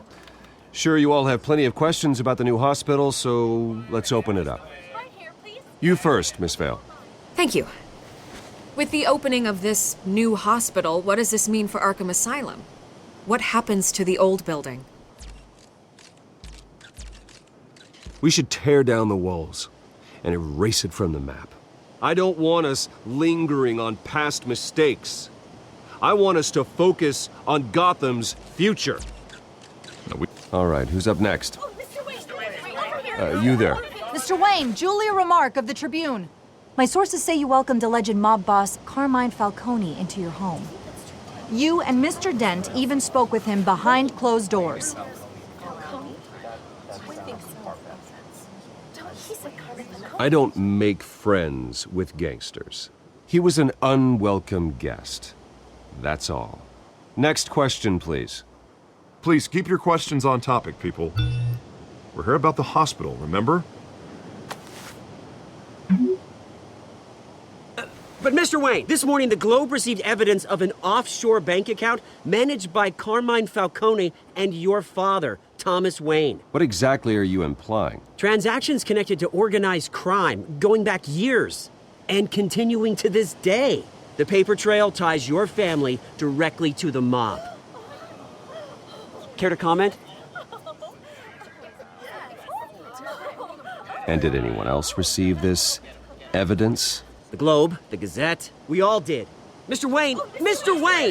sure you all have plenty of questions about the new hospital, so let's open it up. You first, Miss Vale.
Thank you. With the opening of this new hospital, what does this mean for Arkham Asylum? What happens to the old building?
We should tear down the walls and erase it from the map. I don't want us lingering on past mistakes. I want us to focus on Gotham's future. All right, who's up next? You there.
Mr. Wayne, Julia Remark of the Tribune. My sources say you welcomed alleged mob boss Carmine Falcone into your home. You and Mr. Dent even spoke with him behind closed doors.
I don't make friends with gangsters. He was an unwelcome guest. That's all. Next question, please.
Please keep your questions on topic, people. We're here about the hospital, remember?
But Mr. Wayne, this morning the Globe received evidence of an offshore bank account managed by Carmine Falcone and your father, Thomas Wayne.
What exactly are you implying?
Transactions connected to organized crime going back years and continuing to this day. The paper trail ties your family directly to the mob. Care to comment?
And did anyone else receive this evidence?
The Globe, the Gazette, we all did. Mr. Wayne,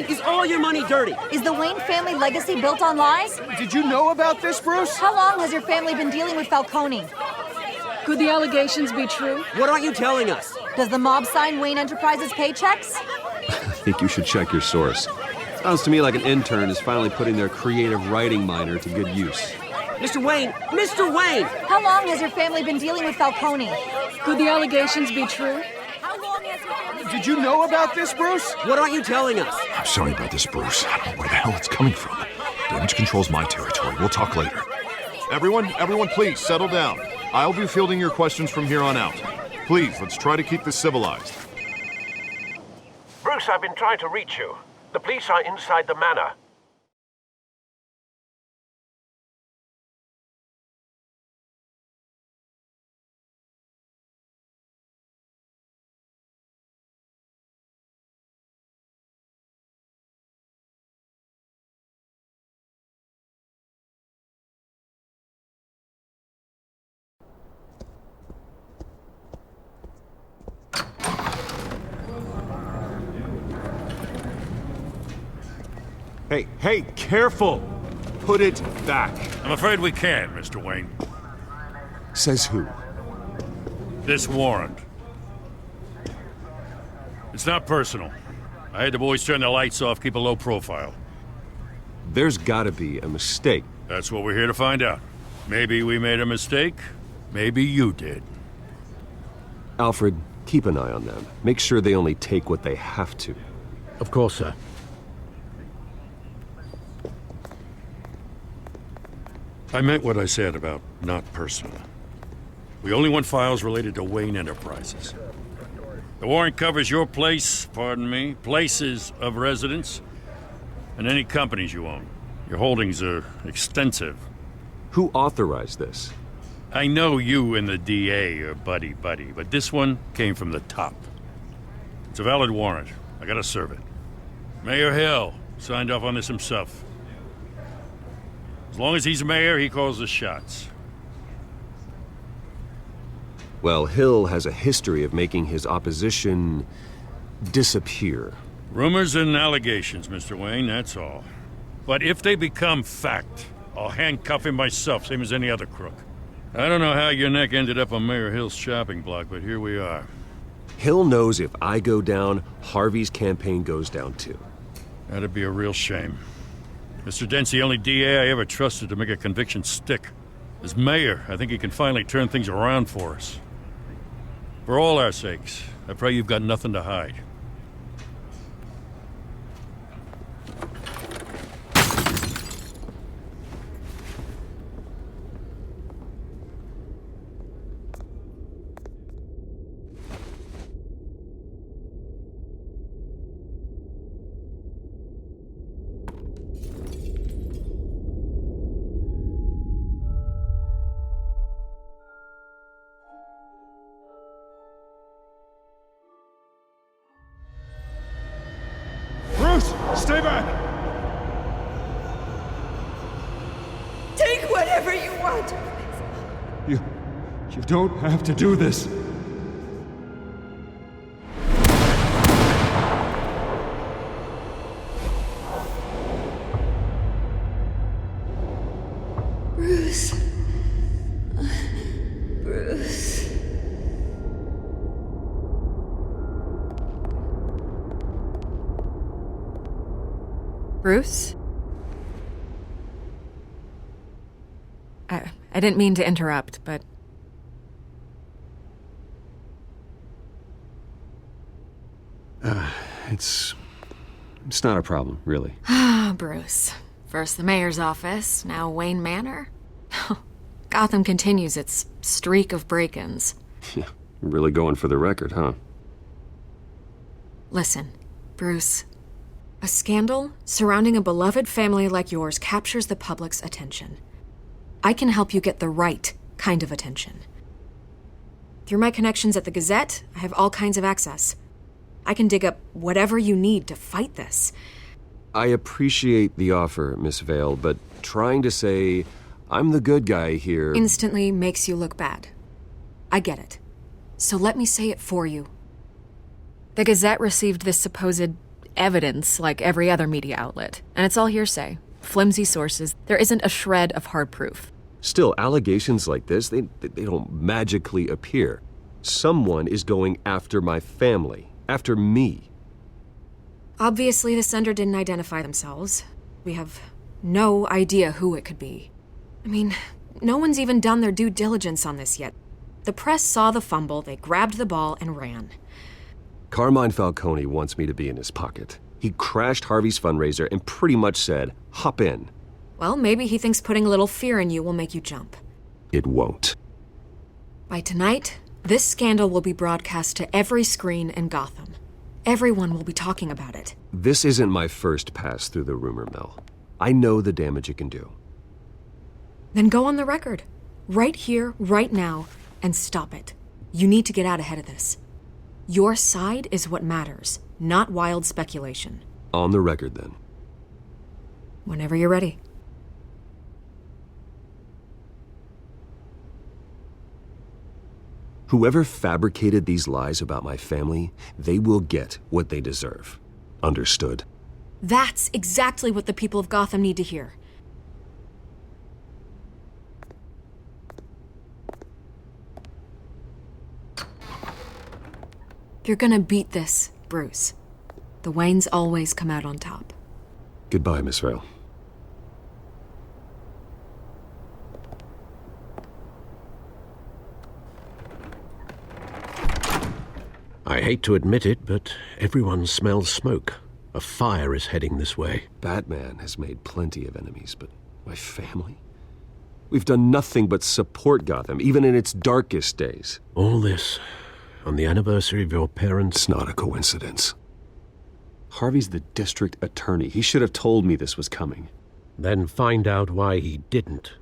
is all your money dirty?
Is the Wayne family legacy built on lies?
Did you know about this, Bruce?
How long has your family been dealing with Falcone?
Could the allegations be true?
What aren't you telling us?
Does the mob sign Wayne Enterprises paychecks?
I think you should check your source. Sounds to me like an intern is finally putting their creative writing minor to good use.
Mr. Wayne!
How long has your family been dealing with Falcone?
Could the allegations be true?
Did you know about this, Bruce?
What aren't you telling us?
I'm sorry about this, Bruce. I don't know where the hell it's coming from. Damage control's my territory. We'll talk later. Everyone, please, settle down. I'll be fielding your questions from here on out. Please, let's try to keep this civilized.
Bruce, I've been trying to reach you. The police are inside the manor.
Hey, careful! Put it back.
I'm afraid we can't, Mr. Wayne.
Says who?
This warrant. It's not personal. I had the boys turn the lights off, keep a low profile.
There's gotta be a mistake.
That's what we're here to find out. Maybe we made a mistake. Maybe you did.
Alfred, keep an eye on them. Make sure they only take what they have to.
Of course, sir.
I meant what I said about not personal. We only want files related to Wayne Enterprises. The warrant covers your places of residence, and any companies you own. Your holdings are extensive.
Who authorized this?
I know you and the DA are buddy-buddy, but this one came from the top. It's a valid warrant. I gotta serve it. Mayor Hill signed off on this himself. As long as he's mayor, he calls the shots.
Well, Hill has a history of making his opposition disappear.
Rumors and allegations, Mr. Wayne, that's all. But if they become fact, I'll handcuff him myself, same as any other crook. I don't know how your neck ended up on Mayor Hill's shopping block, but here we are.
Hill knows if I go down, Harvey's campaign goes down too.
That'd be a real shame. Mr. Dent's the only DA I ever trusted to make a conviction stick. As mayor, I think he can finally turn things around for us. For all our sakes, I pray you've got nothing to hide.
Stay back!
Take whatever you want.
You don't have to do this.
Bruce. Bruce.
Bruce? I didn't mean to interrupt, but...
It's not a problem, really.
Ah, Bruce. First the mayor's office, now Wayne Manor. Gotham continues its streak of break-ins.
Yeah, really going for the record, huh?
Listen, Bruce. A scandal surrounding a beloved family like yours captures the public's attention. I can help you get the right kind of attention. Through my connections at the Gazette, I have all kinds of access. I can dig up whatever you need to fight this.
I appreciate the offer, Miss Vale, but trying to say I'm the good guy here...
instantly makes you look bad. I get it. So let me say it for you. The Gazette received this supposed evidence like every other media outlet, and it's all hearsay. Flimsy sources. There isn't a shred of hard proof.
Still, allegations like this, they don't magically appear. Someone is going after my family. After me.
Obviously, the sender didn't identify themselves. We have no idea who it could be. I mean, no one's even done their due diligence on this yet. The press saw the fumble, they grabbed the ball and ran.
Carmine Falcone wants me to be in his pocket. He crashed Harvey's fundraiser and pretty much said, hop in.
Well, maybe he thinks putting a little fear in you will make you jump.
It won't.
By tonight, this scandal will be broadcast to every screen in Gotham. Everyone will be talking about it.
This isn't my first pass through the rumor mill. I know the damage it can do.
Then go on the record. Right here, right now, and stop it. You need to get out ahead of this. Your side is what matters, not wild speculation.
On the record, then.
Whenever you're ready.
Whoever fabricated these lies about my family, they will get what they deserve. Understood?
That's exactly what the people of Gotham need to hear. You're gonna beat this, Bruce. The Waynes always come out on top.
Goodbye, Miss Vale.
I hate to admit it, but everyone smells smoke. A fire is heading this way.
Batman has made plenty of enemies, but my family? We've done nothing but support Gotham, even in its darkest days.
All this on the anniversary of your parents'...
It's not a coincidence. Harvey's the district attorney. He should have told me this was coming.
Then find out why he didn't.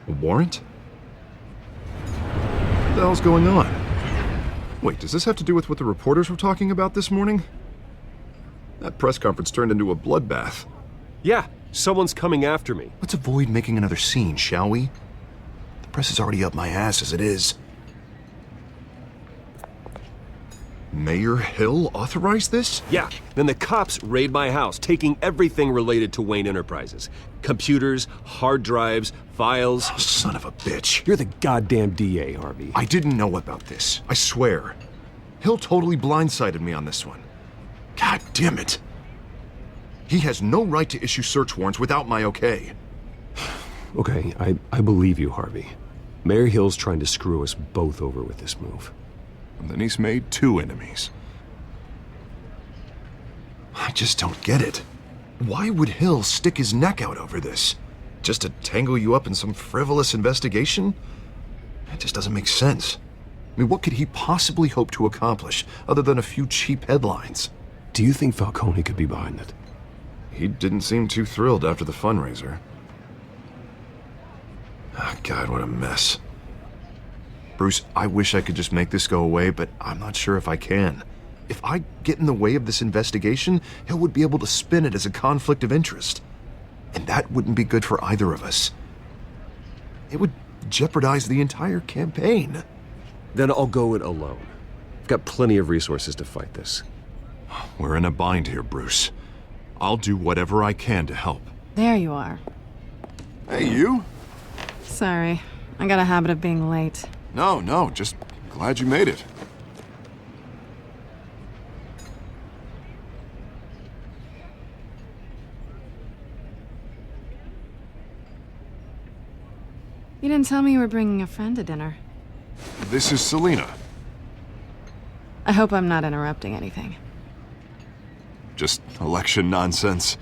A warrant? the hell's going on? Wait, does this have to do with what the reporters were talking about this morning? That press conference turned into a bloodbath.
Yeah, someone's coming after me.
Let's avoid making another scene, shall we? The press is already up my ass as it is. Mayor Hill authorized this?
Yeah, then the cops raid my house, taking everything related to Wayne Enterprises. Computers, hard drives, files.
Oh, son of a bitch.
You're the goddamn DA, Harvey.
I didn't know about this, I swear. Hill totally blindsided me on this one. God damn it. He has no right to issue search warrants without my okay.
Okay, I believe you, Harvey. Mayor Hill's trying to screw us both over with this move.
And then he's made 2 enemies. I just don't get it. Why would Hill stick his neck out over this? Just to tangle you up in some frivolous investigation? It just doesn't make sense. I mean, what could he possibly hope to accomplish other than a few cheap headlines?
Do you think Falcone could be behind it?
He didn't seem too thrilled after the fundraiser. Oh, God, what a mess. Bruce, I wish I could just make this go away, but I'm not sure if I can. If I get in the way of this investigation, Hill would be able to spin it as a conflict of interest. And that wouldn't be good for either of us. It would jeopardize the entire campaign.
Then I'll go it alone. I've got plenty of resources to fight this.
We're in a bind here, Bruce. I'll do whatever I can to help.
There you are.
Hey, you?
Sorry, I got a habit of being late.
No, just glad you made it.
You didn't tell me you were bringing a friend to dinner.
This is Selena.
I hope I'm not interrupting anything.
Just election nonsense.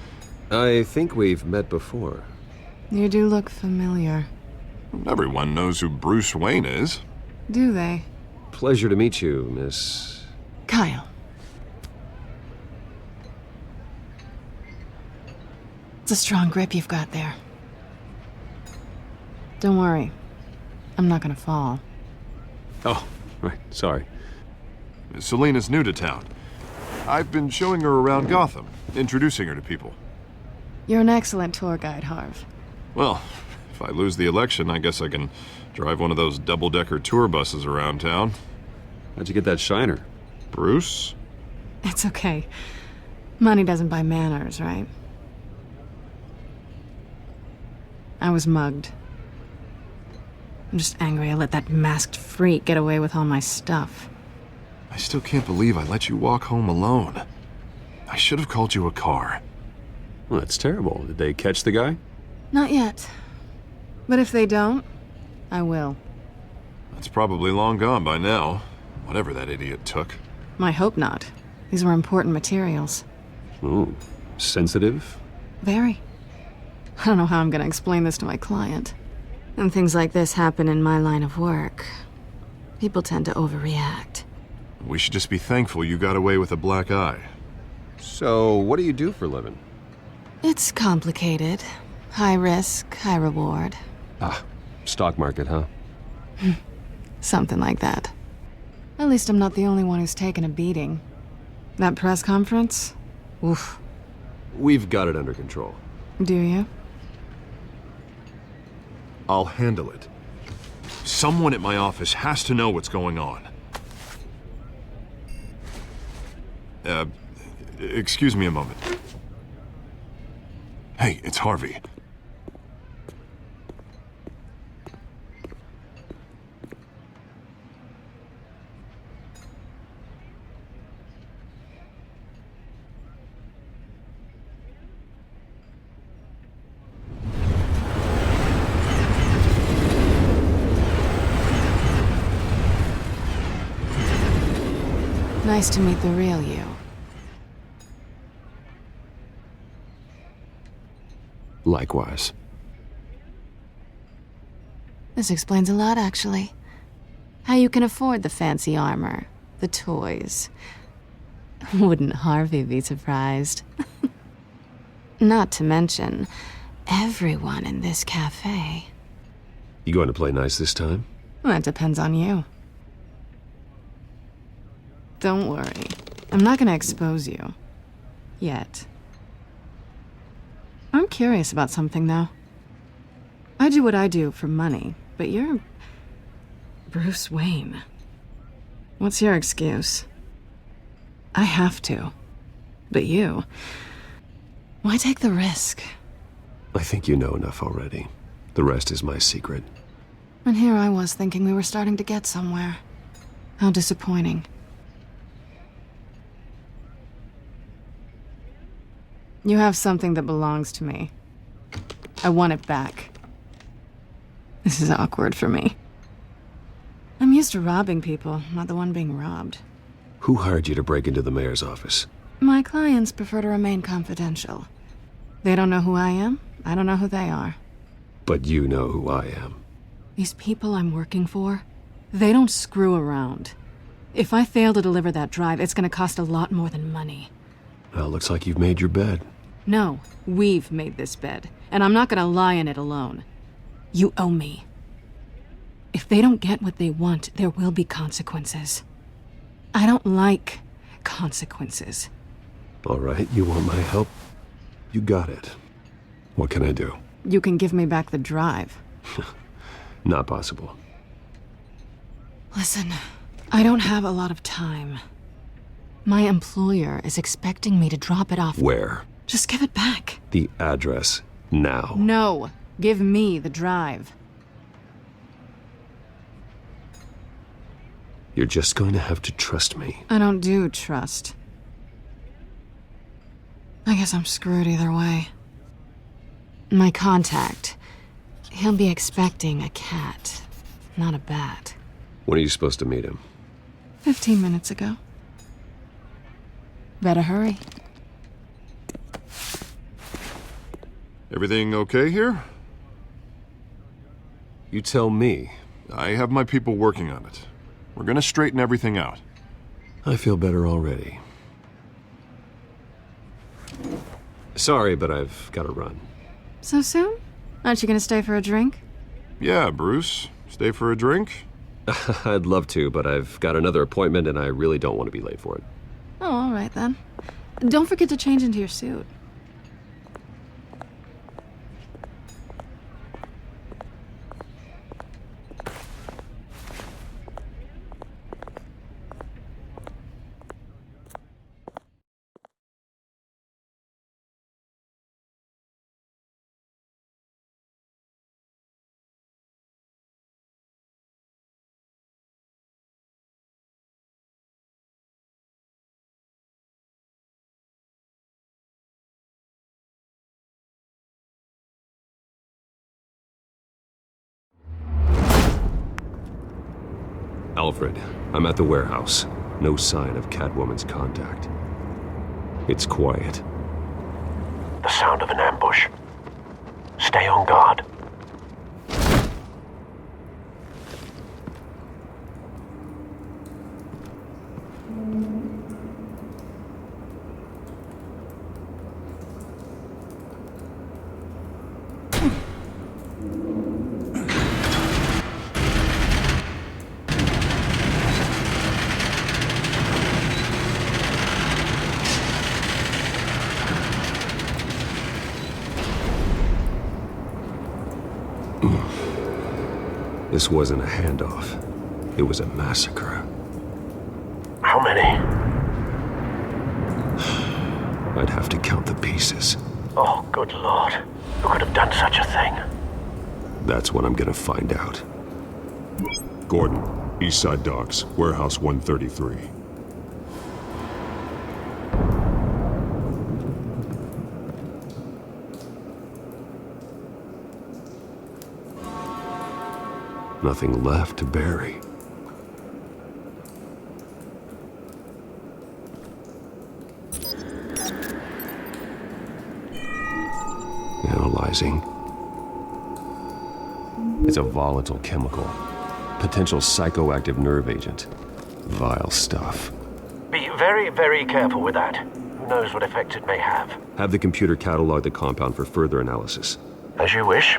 I think we've met before.
You do look familiar.
Everyone knows who Bruce Wayne is.
Do they?
Pleasure to meet you, Miss...
Kyle. It's a strong grip you've got there. Don't worry. I'm not gonna fall.
Oh, right, sorry.
Selena's new to town. I've been showing her around Gotham, introducing her to people.
You're an excellent tour guide, Harv.
Well, if I lose the election, I guess I can drive one of those double-decker tour buses around town.
How'd you get that shiner?
Bruce?
It's okay. Money doesn't buy manners, right? I was mugged. I'm just angry I let that masked freak get away with all my stuff.
I still can't believe I let you walk home alone. I should have called you a car.
Well, that's terrible. Did they catch the guy?
Not yet. But if they don't, I will.
That's probably long gone by now, whatever that idiot took.
I hope not. These were important materials.
Ooh, sensitive?
Very. I don't know how I'm gonna explain this to my client. And things like this happen in my line of work. People tend to overreact.
We should just be thankful you got away with a black eye.
So, what do you do for a living?
It's complicated. High risk, high reward.
Ah, stock market, huh?
Something like that. At least I'm not the only one who's taken a beating. That press conference? Oof.
We've got it under control.
Do you?
I'll handle it. Someone at my office has to know what's going on. Excuse me a moment. Hey, it's Harvey.
Nice to meet the real you.
Likewise.
This explains a lot, actually. How you can afford the fancy armor, the toys. Wouldn't Harvey be surprised? Not to mention, everyone in this cafe.
You going to play nice this time?
Well, that depends on you. Don't worry. I'm not gonna expose you. Yet. I'm curious about something, though. I do what I do for money, but you're... Bruce Wayne. What's your excuse? I have to. But you... Why take the risk?
I think you know enough already. The rest is my secret.
And here I was thinking we were starting to get somewhere. How disappointing. You have something that belongs to me. I want it back. This is awkward for me. I'm used to robbing people, not the one being robbed.
Who hired you to break into the mayor's office?
My clients prefer to remain confidential. They don't know who I am. I don't know who they are.
But you know who I am.
These people I'm working for, they don't screw around. If I fail to deliver that drive, it's gonna cost a lot more than money.
Well, looks like you've made your bed.
No, we've made this bed, and I'm not gonna lie in it alone. You owe me. If they don't get what they want, there will be consequences. I don't like consequences.
All right, you want my help? You got it. What can I do?
You can give me back the drive.
Not possible.
Listen, I don't have a lot of time. My employer is expecting me to drop it off.
Where?
Just give it back.
The address, now.
No, give me the drive.
You're just going to have to trust me.
I don't do trust. I guess I'm screwed either way. My contact, he'll be expecting a cat, not a bat.
When are you supposed to meet him?
15 minutes ago. Better hurry.
Everything okay here?
You tell me.
I have my people working on it. We're gonna straighten everything out.
I feel better already. Sorry, but I've got to run.
So soon? Aren't you gonna stay for a drink?
Yeah, Bruce. Stay for a drink?
I'd love to, but I've got another appointment and I really don't want to be late for it.
Oh, all right then. Don't forget to change into your suit.
Alfred, I'm at the warehouse. No sign of Catwoman's contact. It's quiet.
The sound of an ambush. Stay on guard.
This wasn't a handoff. It was a massacre.
How many?
I'd have to count the pieces.
Oh, good Lord. Who could have done such a thing?
That's what I'm gonna find out.
Gordon, Eastside Docks, Warehouse 133.
Nothing left to bury. Analyzing. It's a volatile chemical. Potential psychoactive nerve agent. Vile stuff.
Be very, very careful with that. Who knows what effects it may have.
Have the computer catalog the compound for further analysis.
As you wish.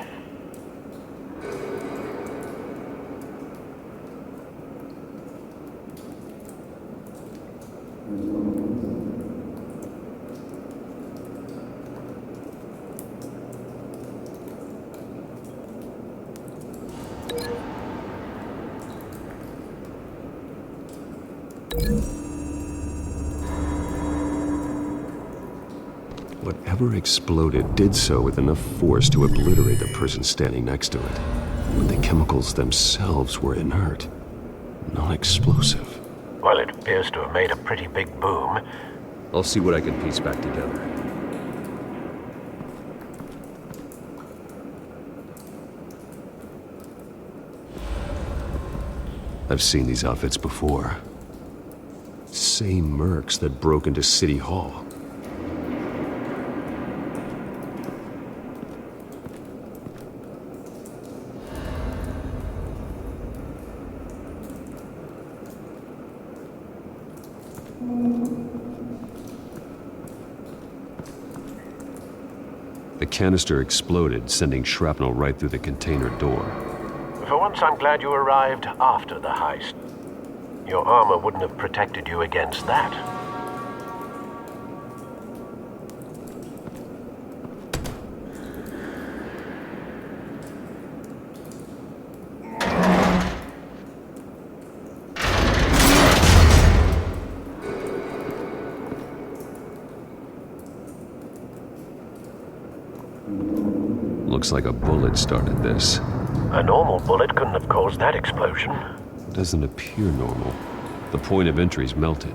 Whatever exploded did so with enough force to obliterate the person standing next to it. But the chemicals themselves were inert, non-explosive.
Well, it appears to have made a pretty big boom.
I'll see what I can piece back together. I've seen these outfits before. Same mercs that broke into City Hall. The canister exploded, sending shrapnel right through the container door.
For once, I'm glad you arrived after the heist. Your armor wouldn't have protected you against that.
Looks like a bullet started this.
A normal bullet couldn't have caused that explosion.
It doesn't appear normal. The point of entry's melted.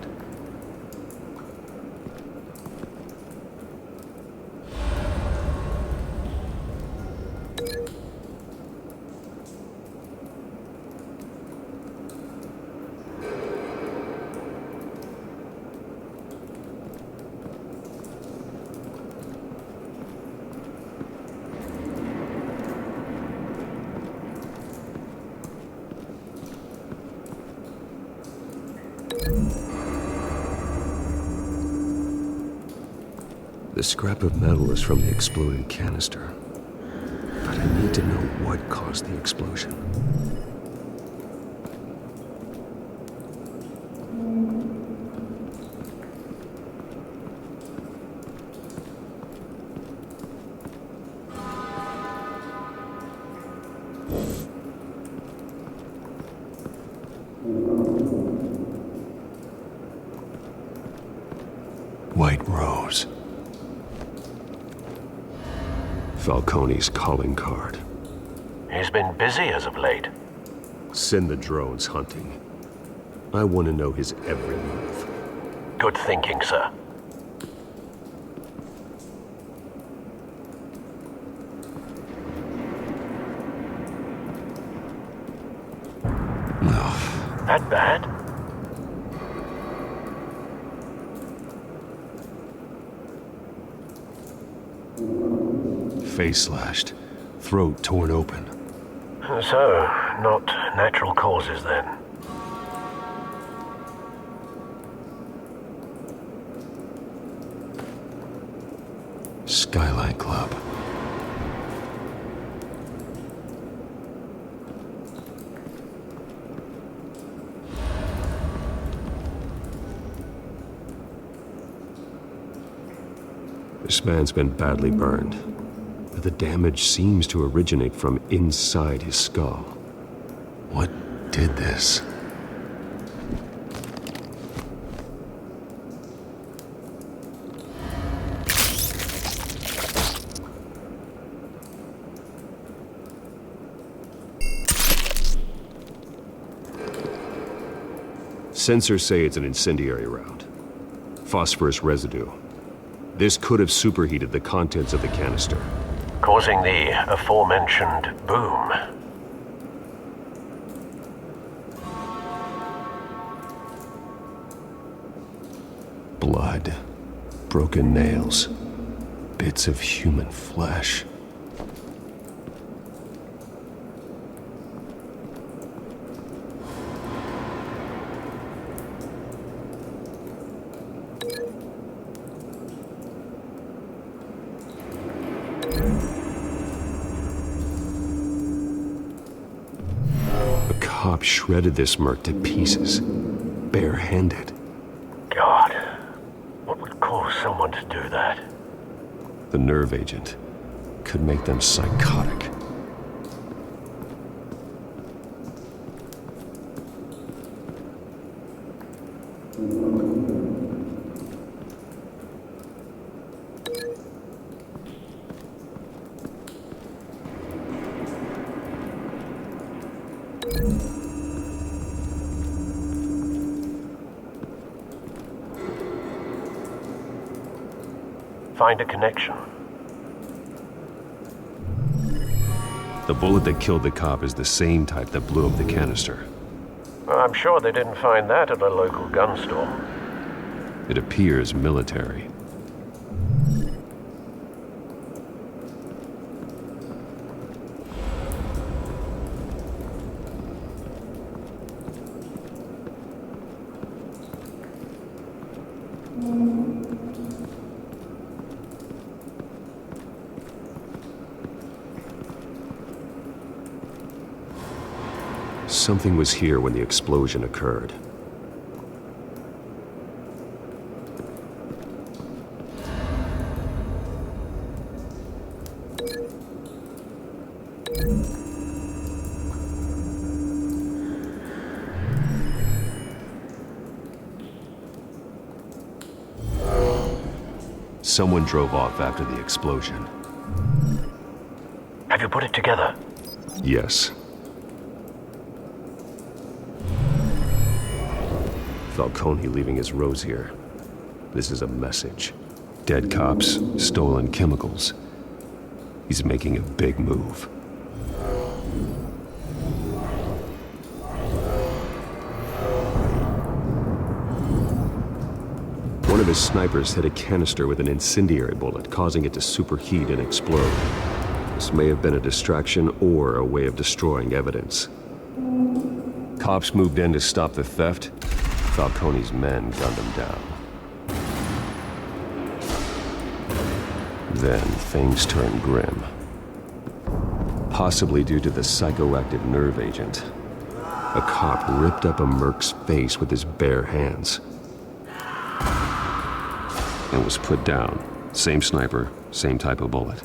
The scrap of metal is from the exploded canister. But I need to know what caused the explosion. White Rose. Falcone's calling card.
He's been busy as of late.
Send the drones hunting. I want to know his every move.
Good thinking, sir. That bad?
Face slashed, throat torn open.
So, not natural causes then.
Skyline Club. This man's been badly burned. The damage seems to originate from inside his skull. What did this? Sensors say it's an incendiary round. Phosphorus residue. This could have superheated the contents of the canister,
causing the aforementioned boom.
Blood, broken nails, bits of human flesh. Cop shredded this merc to pieces, barehanded.
God, what would cause someone to do that?
The nerve agent could make them psychotic.
Find a connection.
The bullet that killed the cop is the same type that blew up the canister.
Well, I'm sure they didn't find that at a local gun store.
It appears military. Something was here when the explosion occurred. Someone drove off after the explosion.
Have you put it together?
Yes. Falcone leaving his rose here. This is a message. Dead cops, stolen chemicals. He's making a big move. One of his snipers hit a canister with an incendiary bullet, causing it to superheat and explode. This may have been a distraction or a way of destroying evidence. Cops moved in to stop the theft. Falcone's men gunned him down. Then things turned grim. Possibly due to the psychoactive nerve agent. A cop ripped up a merc's face with his bare hands. And was put down. Same sniper, same type of bullet.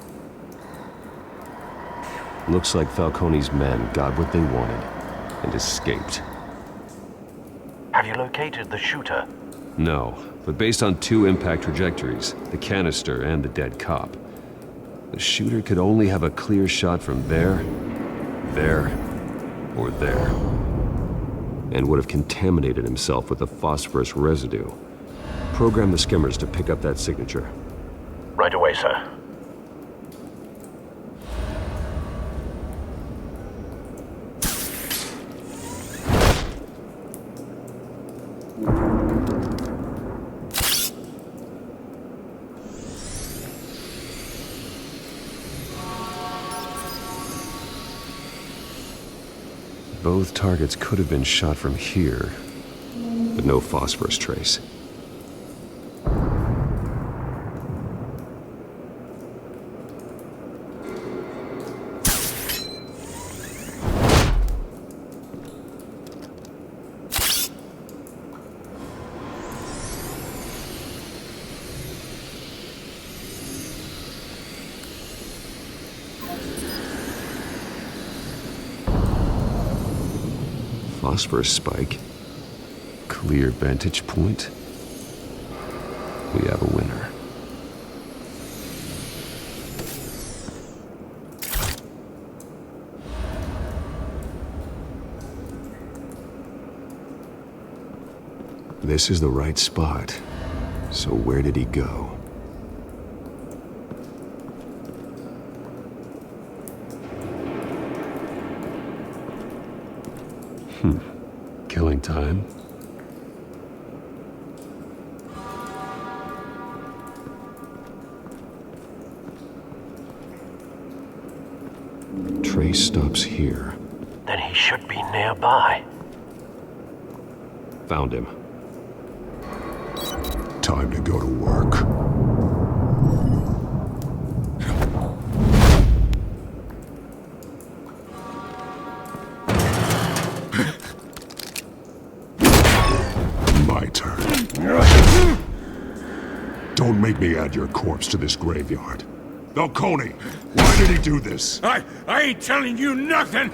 Looks like Falcone's men got what they wanted and escaped.
Have you located the shooter?
No, but based on two impact trajectories, the canister and the dead cop, the shooter could only have a clear shot from there, or there, and would have contaminated himself with the phosphorus residue. Program the skimmers to pick up that signature.
Right away, sir.
Both targets could have been shot from here, but no phosphorus trace. Phosphorus spike. Clear vantage point. We have a winner. This is the right spot. So where did he go? Killing time. Trace stops here.
Then he should be nearby.
Found him.
Time to go to work. Don't make me add your corpse to this graveyard. Falcone, why did he do this?
I ain't telling you nothing!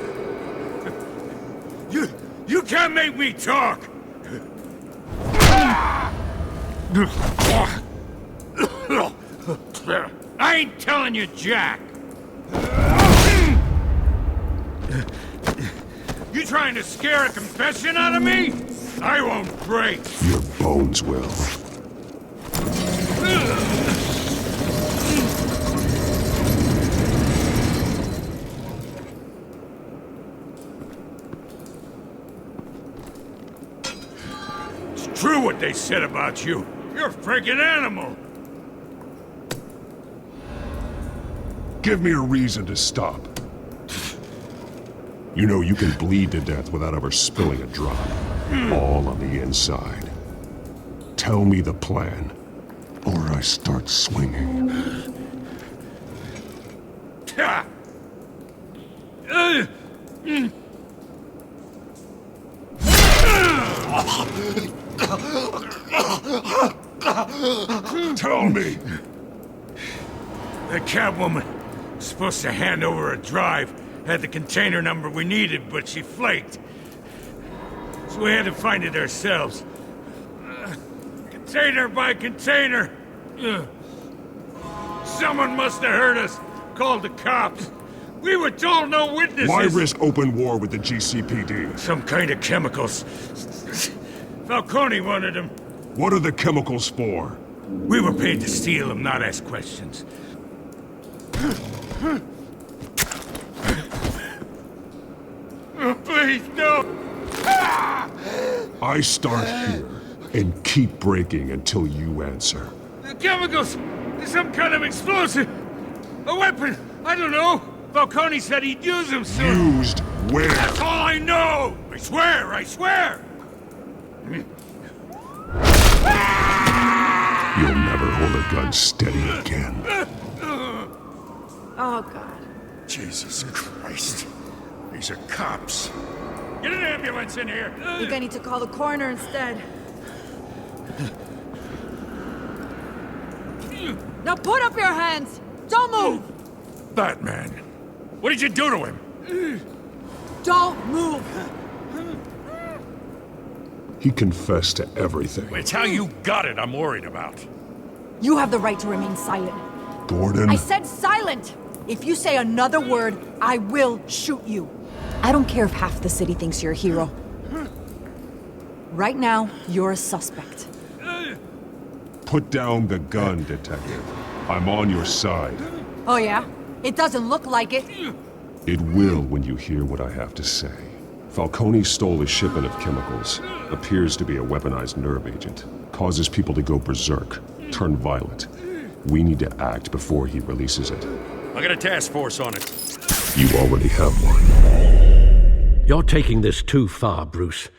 You can't make me talk! I ain't telling you, Jack. You trying to scare a confession out of me? I won't break.
Your bones will.
It's true what they said about you. You're a freaking animal.
Give me a reason to stop. You know you can bleed to death without ever spilling a drop. All on the inside. Tell me the plan, or I start swinging. Tell me!
The Catwoman was supposed to hand over a drive, had the container number we needed, but she flaked. So we had to find it ourselves. Container by container. Someone must have heard us, called the cops. We were told no witnesses.
Why risk open war with the GCPD?
Some kind of chemicals. Falcone wanted them.
What are the chemicals for?
We were paid to steal them, not ask questions. Oh, please, no!
I start here and keep breaking until you answer.
The chemicals! There's some kind of explosive! A weapon! I don't know! Falcone said he'd use them soon!
Used where?
That's all I know! I swear! I swear!
You'll never hold a gun steady again.
Oh, God.
Jesus Christ. These are cops. Get an ambulance in here!
I think I need to call the coroner instead. Now put up your hands! Don't move!
Batman, what did you do to him?
Don't move!
He confessed to everything.
It's how you got it I'm worried about.
You have the right to remain silent.
Gordon?
I said silent! If you say another word, I will shoot you. I don't care if half the city thinks you're a hero. Right now, you're a suspect.
Put down the gun, detective. I'm on your side.
Oh yeah? It doesn't look like it.
It will when you hear what I have to say. Falcone stole a shipment of chemicals. Appears to be a weaponized nerve agent. Causes people to go berserk, turn violent. We need to act before he releases it.
I got a task force on it.
You already have one.
You're taking this too far, Bruce.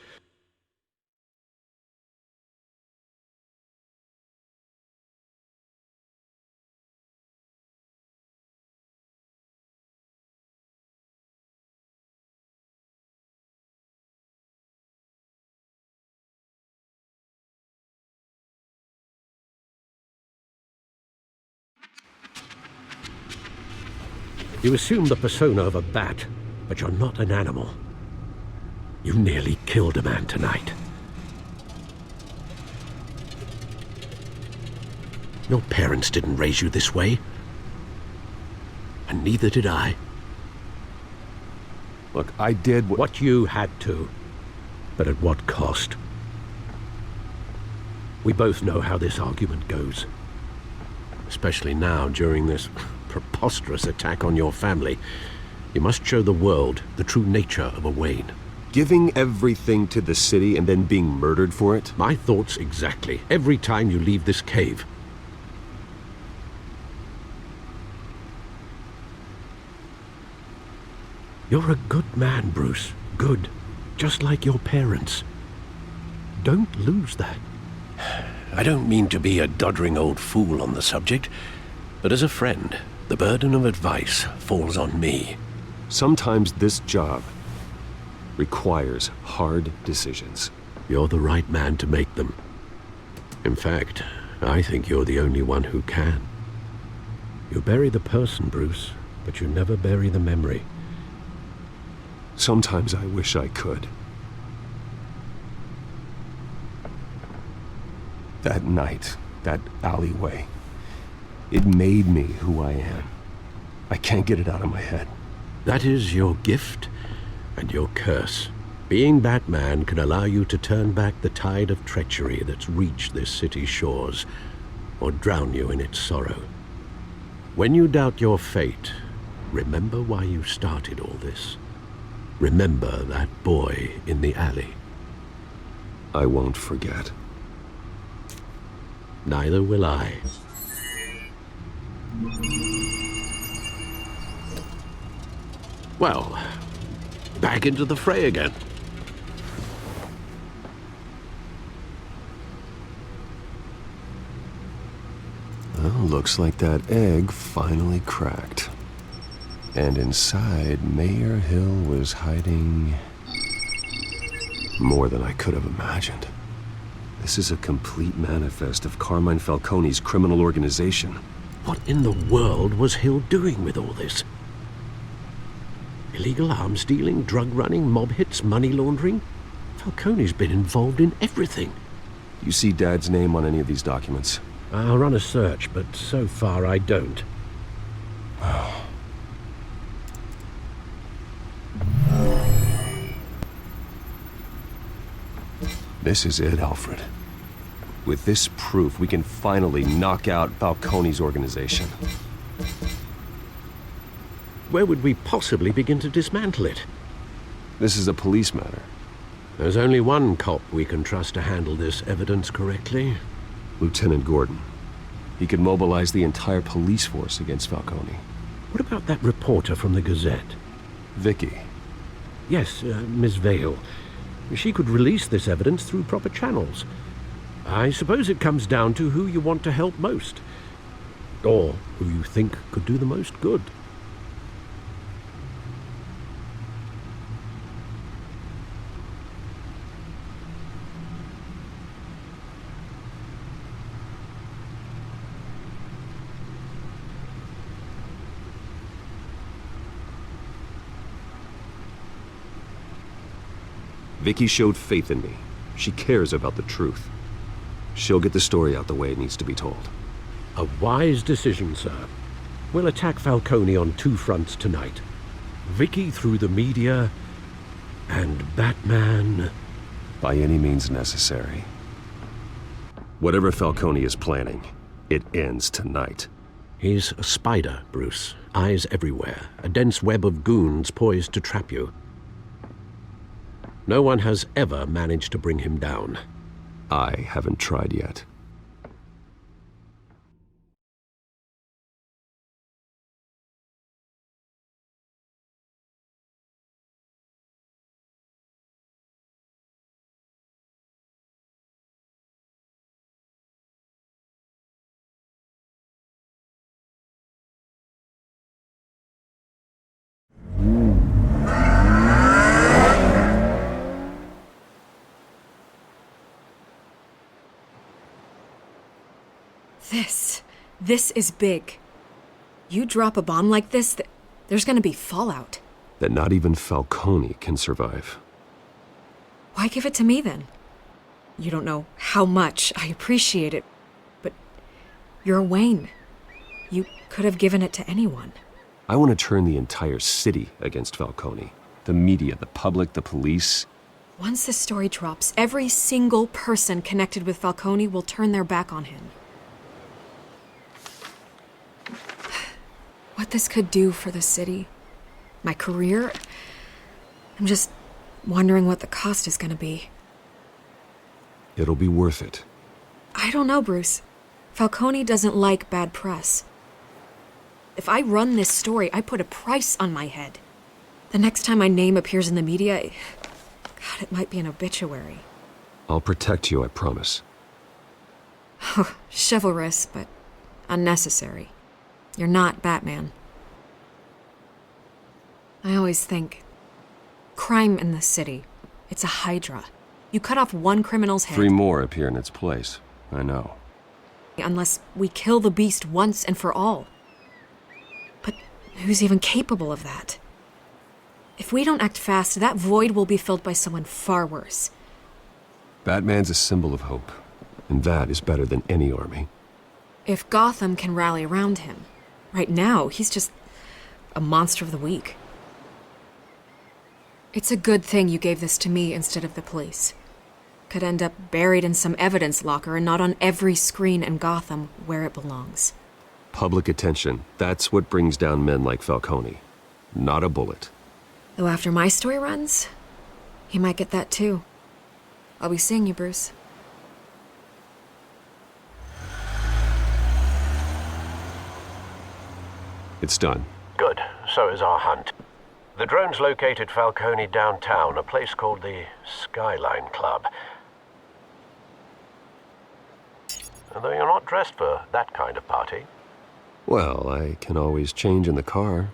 You assume the persona of a bat, but you're not an animal. You nearly killed a man tonight. Your parents didn't raise you this way. And neither did I.
Look, I did
what you had to. But at what cost? We both know how this argument goes. Especially now, during this preposterous attack on your family. You must show the world the true nature of a Wayne.
Giving everything to the city and then being murdered for it?
My thoughts exactly. Every time you leave this cave. You're a good man, Bruce. Good. Just like your parents. Don't lose that. I don't mean to be a doddering old fool on the subject, but as a friend, the burden of advice falls on me.
Sometimes this job requires hard decisions.
You're the right man to make them. In fact, I think you're the only one who can. You bury the person, Bruce, but you never bury the memory.
Sometimes I wish I could. That night, that alleyway, it made me who I am. I can't get it out of my head.
That is your gift and your curse. Being Batman can allow you to turn back the tide of treachery that's reached this city's shores, or drown you in its sorrow. When you doubt your fate, remember why you started all this. Remember that boy in the alley.
I won't forget.
Neither will I. Well, back into the fray again.
Well, looks like that egg finally cracked. And inside, Mayor Hill was hiding more than I could have imagined. This is a complete manifest of Carmine Falcone's criminal organization.
What in the world was Hill doing with all this? Illegal arms dealing, drug running, mob hits, money laundering? Falcone's been involved in everything.
You see Dad's name on any of these documents?
I'll run a search, but so far I don't.
This is it, Alfred. With this proof, we can finally knock out Falcone's organization.
Where would we possibly begin to dismantle it?
This is a police matter.
There's only one cop we can trust to handle this evidence correctly.
Lieutenant Gordon. He could mobilize the entire police force against Falcone.
What about that reporter from the Gazette?
Vicky.
Yes, Miss Vale. She could release this evidence through proper channels. I suppose it comes down to who you want to help most. Or who you think could do the most good.
Vicky showed faith in me. She cares about the truth. She'll get the story out the way it needs to be told.
A wise decision, sir. We'll attack Falcone on two fronts tonight. Vicky through the media, and Batman...
by any means necessary. Whatever Falcone is planning, it ends tonight.
He's a spider, Bruce. Eyes everywhere. A dense web of goons poised to trap you. No one has ever managed to bring him down.
I haven't tried yet.
This is big. You drop a bomb like this, there's gonna be fallout.
That not even Falcone can survive.
Why give it to me then? You don't know how much I appreciate it, but you're Wayne. You could have given it to anyone.
I want to turn the entire city against Falcone. The media, the public, the police.
Once this story drops, every single person connected with Falcone will turn their back on him. What this could do for the city, my career, I'm just wondering what the cost is gonna be.
It'll be worth it.
I don't know, Bruce. Falcone doesn't like bad press. If I run this story, I put a price on my head. The next time my name appears in the media, God, it might be an obituary.
I'll protect you, I promise.
Chivalrous, but unnecessary. You're not Batman. I always think, crime in the city, it's a hydra. You cut off one criminal's head...
3 more appear in its place. I know.
Unless we kill the beast once and for all. But who's even capable of that? If we don't act fast, that void will be filled by someone far worse.
Batman's a symbol of hope. And that is better than any army.
If Gotham can rally around him, right now he's just a monster of the week. It's a good thing you gave this to me instead of the police. Could end up buried in some evidence locker and not on every screen in Gotham where it belongs.
Public attention, that's what brings down men like Falcone. Not a bullet.
Though after my story runs, he might get that too. I'll be seeing you, Bruce.
It's done.
Good. So is our hunt. The drone's located Falcone downtown, a place called the Skyline Club. Although you're not dressed for that kind of party.
Well, I can always change in the car.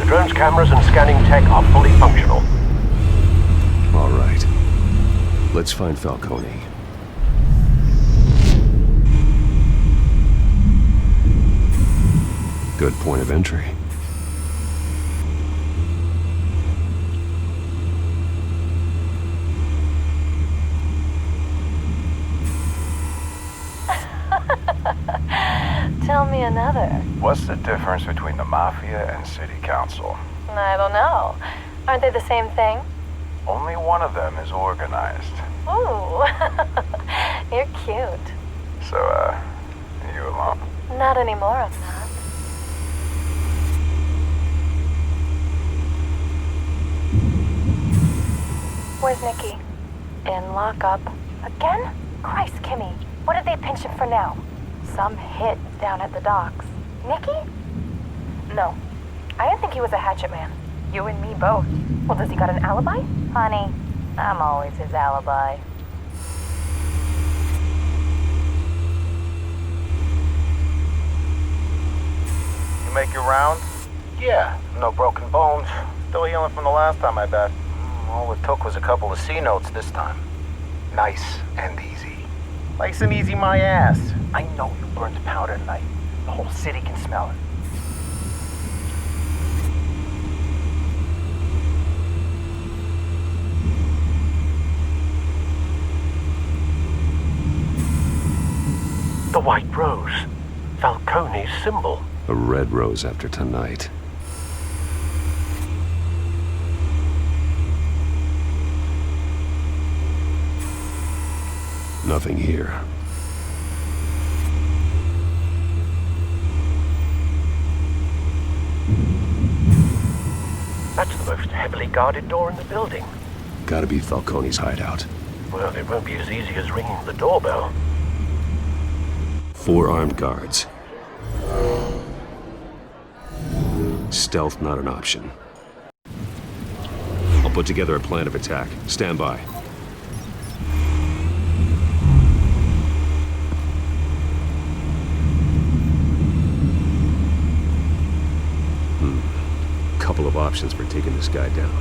The drone's cameras and scanning tech are fully functional.
All right. Let's find Falcone. Good point of entry.
Tell me another.
What's the difference between the Mafia and City Council?
I don't know. Aren't they the same thing?
Only one of them is organized.
Ooh, you're cute.
So, you alone?
Not anymore, I'm not. Where's Nikki? In lockup. Again? Christ, Kimmy. What did they pinch him for now? Some hit down at the docks. Nikki? No. I didn't think he was a hatchet man. You and me both. Well, does he got an alibi? Honey, I'm always his alibi.
You make your rounds? Yeah, no broken bones. Still healing from the last time, I bet. All it took was a couple of C notes this time. Nice and easy. Nice and easy my ass. I know you burned powder tonight. The whole city can smell it.
The white rose. Falcone's symbol.
A red rose after tonight. Nothing here.
That's the most heavily guarded door in the building.
Gotta be Falcone's hideout.
Well, it won't be as easy as ringing the doorbell.
4 armed guards. Stealth not an option. I'll put together a plan of attack. Stand by. Couple of options for taking this guy down.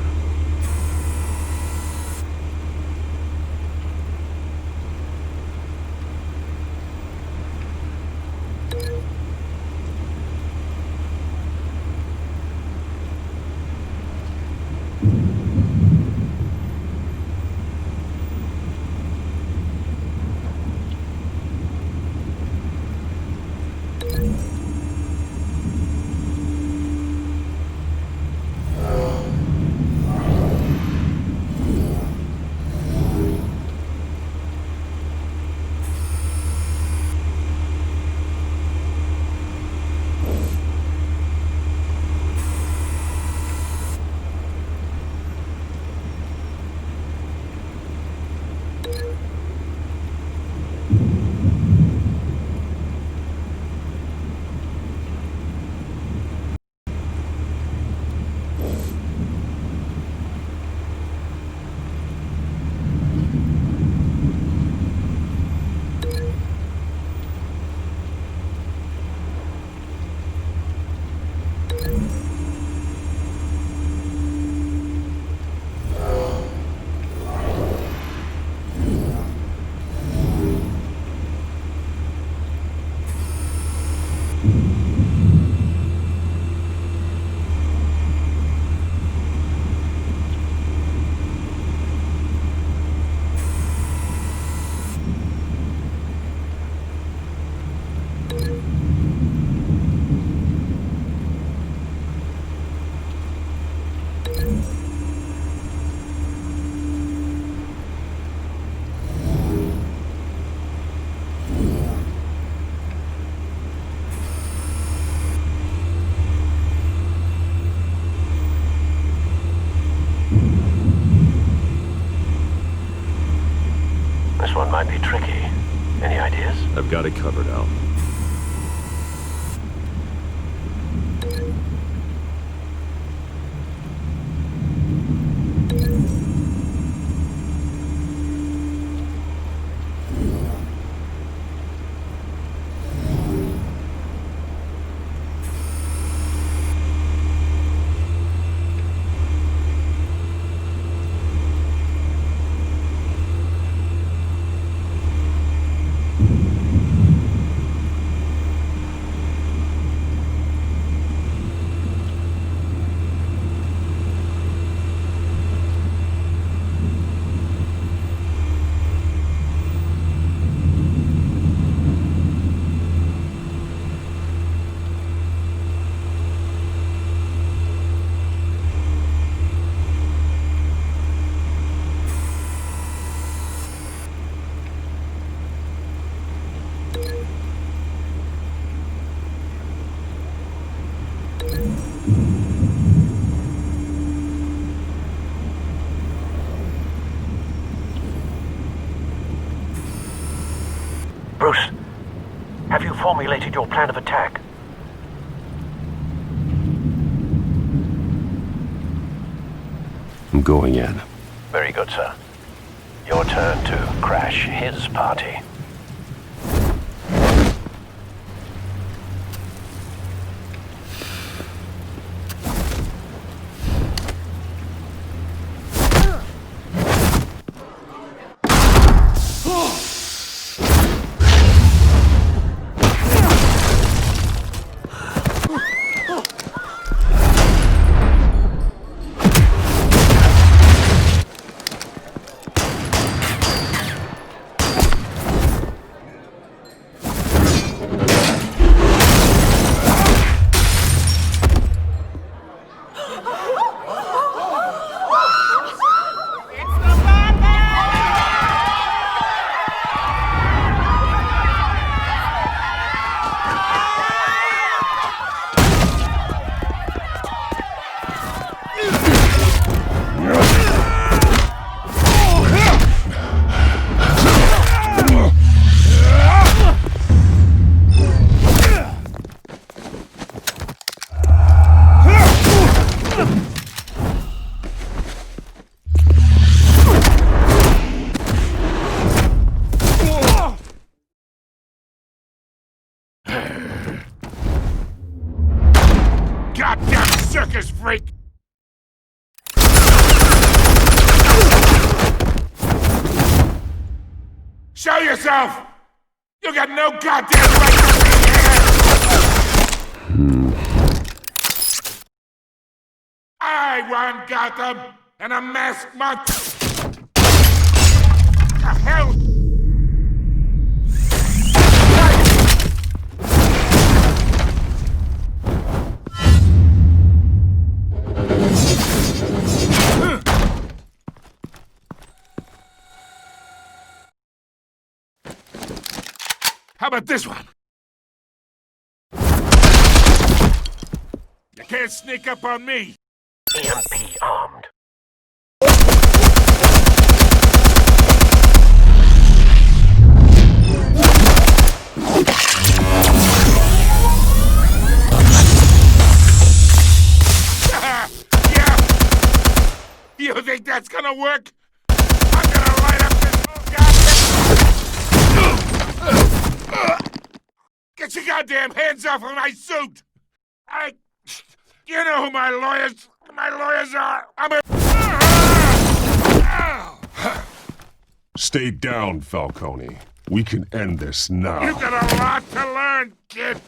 might be tricky. Any ideas?
I've got it covered, Al.
Bruce, have you formulated your plan of attack?
I'm going in.
Very good, sir. Your turn to crash his party.
Goddamn circus freak! Show yourself! You got no goddamn right to be here! I run Gotham, and a masked month. The hell? How about this one? You can't sneak up on me.
EMP armed.
Yeah. You think that's gonna work? I'm gonna light up this whole goddamn... Get your goddamn hands off of my suit! You know who my lawyers are!
Stay down, Falcone. We can end this now.
You got a lot to learn, kid!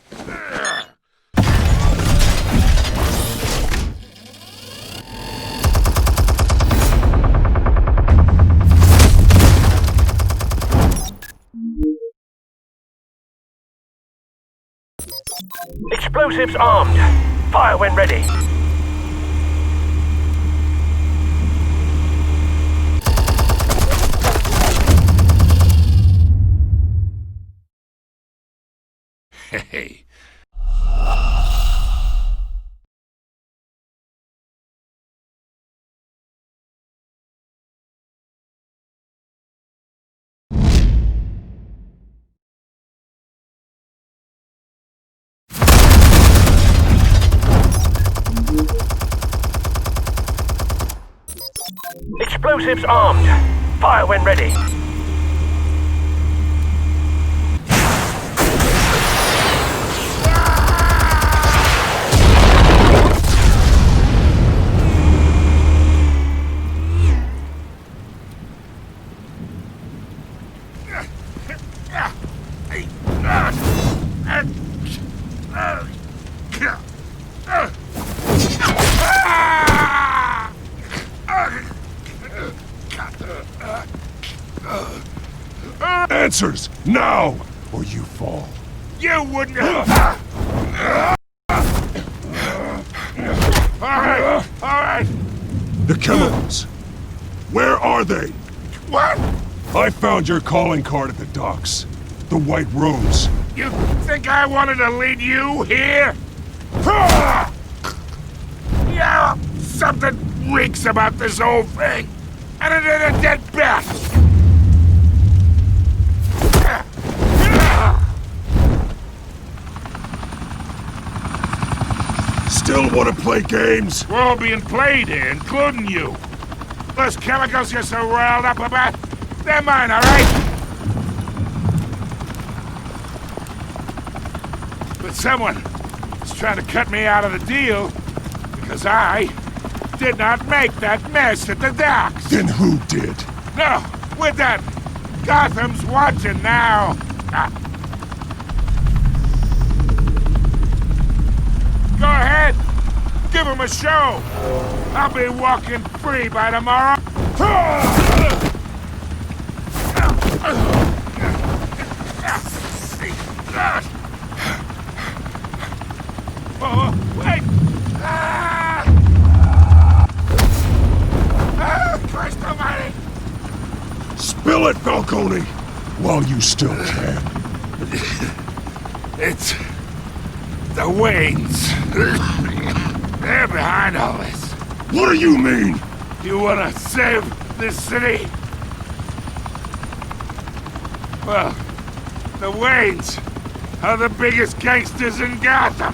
Explosives armed. Fire when ready.
Hey.
Explosives armed. Fire when ready.
Answers, now, or you fall.
You wouldn't... Alright.
The chemicals. Where are they?
What?
I found your calling card at the docks. The White Rose.
You think I wanted to lead you here? Yeah, something reeks about this whole thing. And it is a dead bat.
Still want to play games?
We're all being played here, including you. Those chemicals you're so riled up about, they're mine, all right? But someone is trying to cut me out of the deal because I did not make that mess at the docks.
Then who did?
No, we're done. Gotham's watching now. Go ahead. Give him a show. I'll be walking free by tomorrow. Oh, wait. Christ almighty.
Spill it, Falcone, while you still can.
It's the Waynes. They're behind all this.
What do you mean?
You want to save this city? Well, the Waynes are the biggest gangsters in Gotham.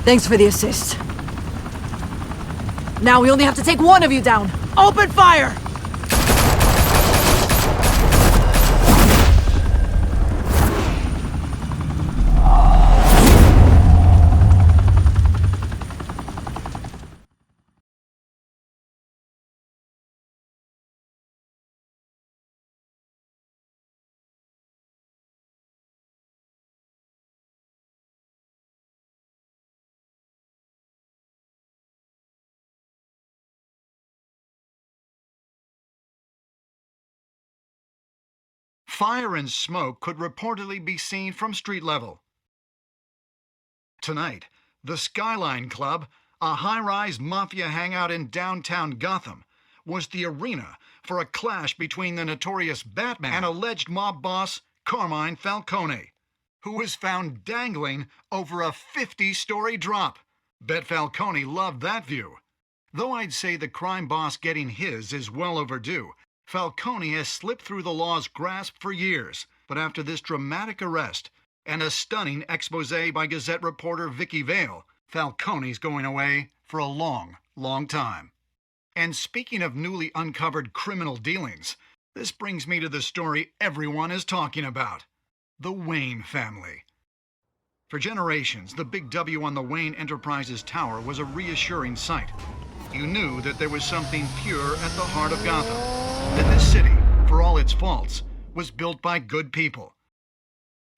Thanks for the assist. Now we only have to take one of you down. Open fire!
Fire and smoke could reportedly be seen from street level. Tonight, the Skyline Club, a high-rise mafia hangout in downtown Gotham, was the arena for a clash between the notorious Batman and alleged mob boss Carmine Falcone, who was found dangling over a 50-story drop. Bet Falcone loved that view. Though I'd say the crime boss getting his is well overdue, Falcone has slipped through the law's grasp for years, but after this dramatic arrest and a stunning expose by Gazette reporter Vicky Vale, Falcone's going away for a long, long time. And speaking of newly uncovered criminal dealings, this brings me to the story everyone is talking about: the Wayne family. For generations, the big W on the Wayne Enterprises Tower was a reassuring sight. You knew that there was something pure at the heart of Gotham, that this city, for all its faults, was built by good people.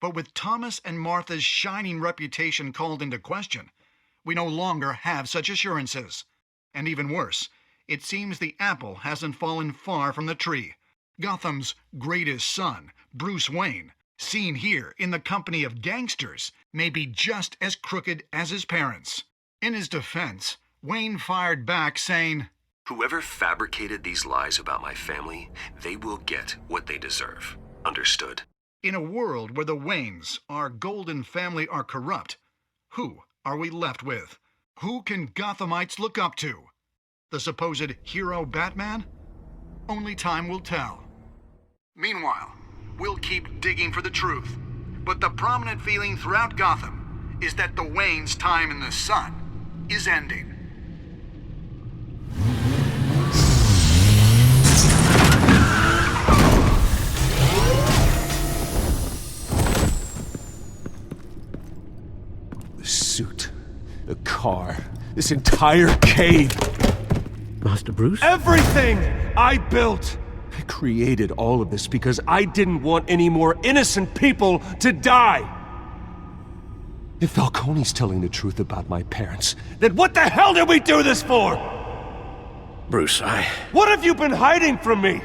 But with Thomas and Martha's shining reputation called into question, we no longer have such assurances. And even worse, it seems the apple hasn't fallen far from the tree. Gotham's greatest son, Bruce Wayne, seen here in the company of gangsters, may be just as crooked as his parents. In his defense, Wayne fired back saying,
"Whoever fabricated these lies about my family, they will get what they deserve. Understood?"
In a world where the Waynes, our golden family, are corrupt, who are we left with? Who can Gothamites look up to? The supposed hero Batman? Only time will tell. Meanwhile, we'll keep digging for the truth. But the prominent feeling throughout Gotham is that the Wayne's time in the sun is ending.
The suit, the car, this entire cave.
Master Bruce?
Everything I built! I created all of this because I didn't want any more innocent people to die! If Falcone's telling the truth about my parents, then what the hell did we do this for?
Bruce,
What have you been hiding from me?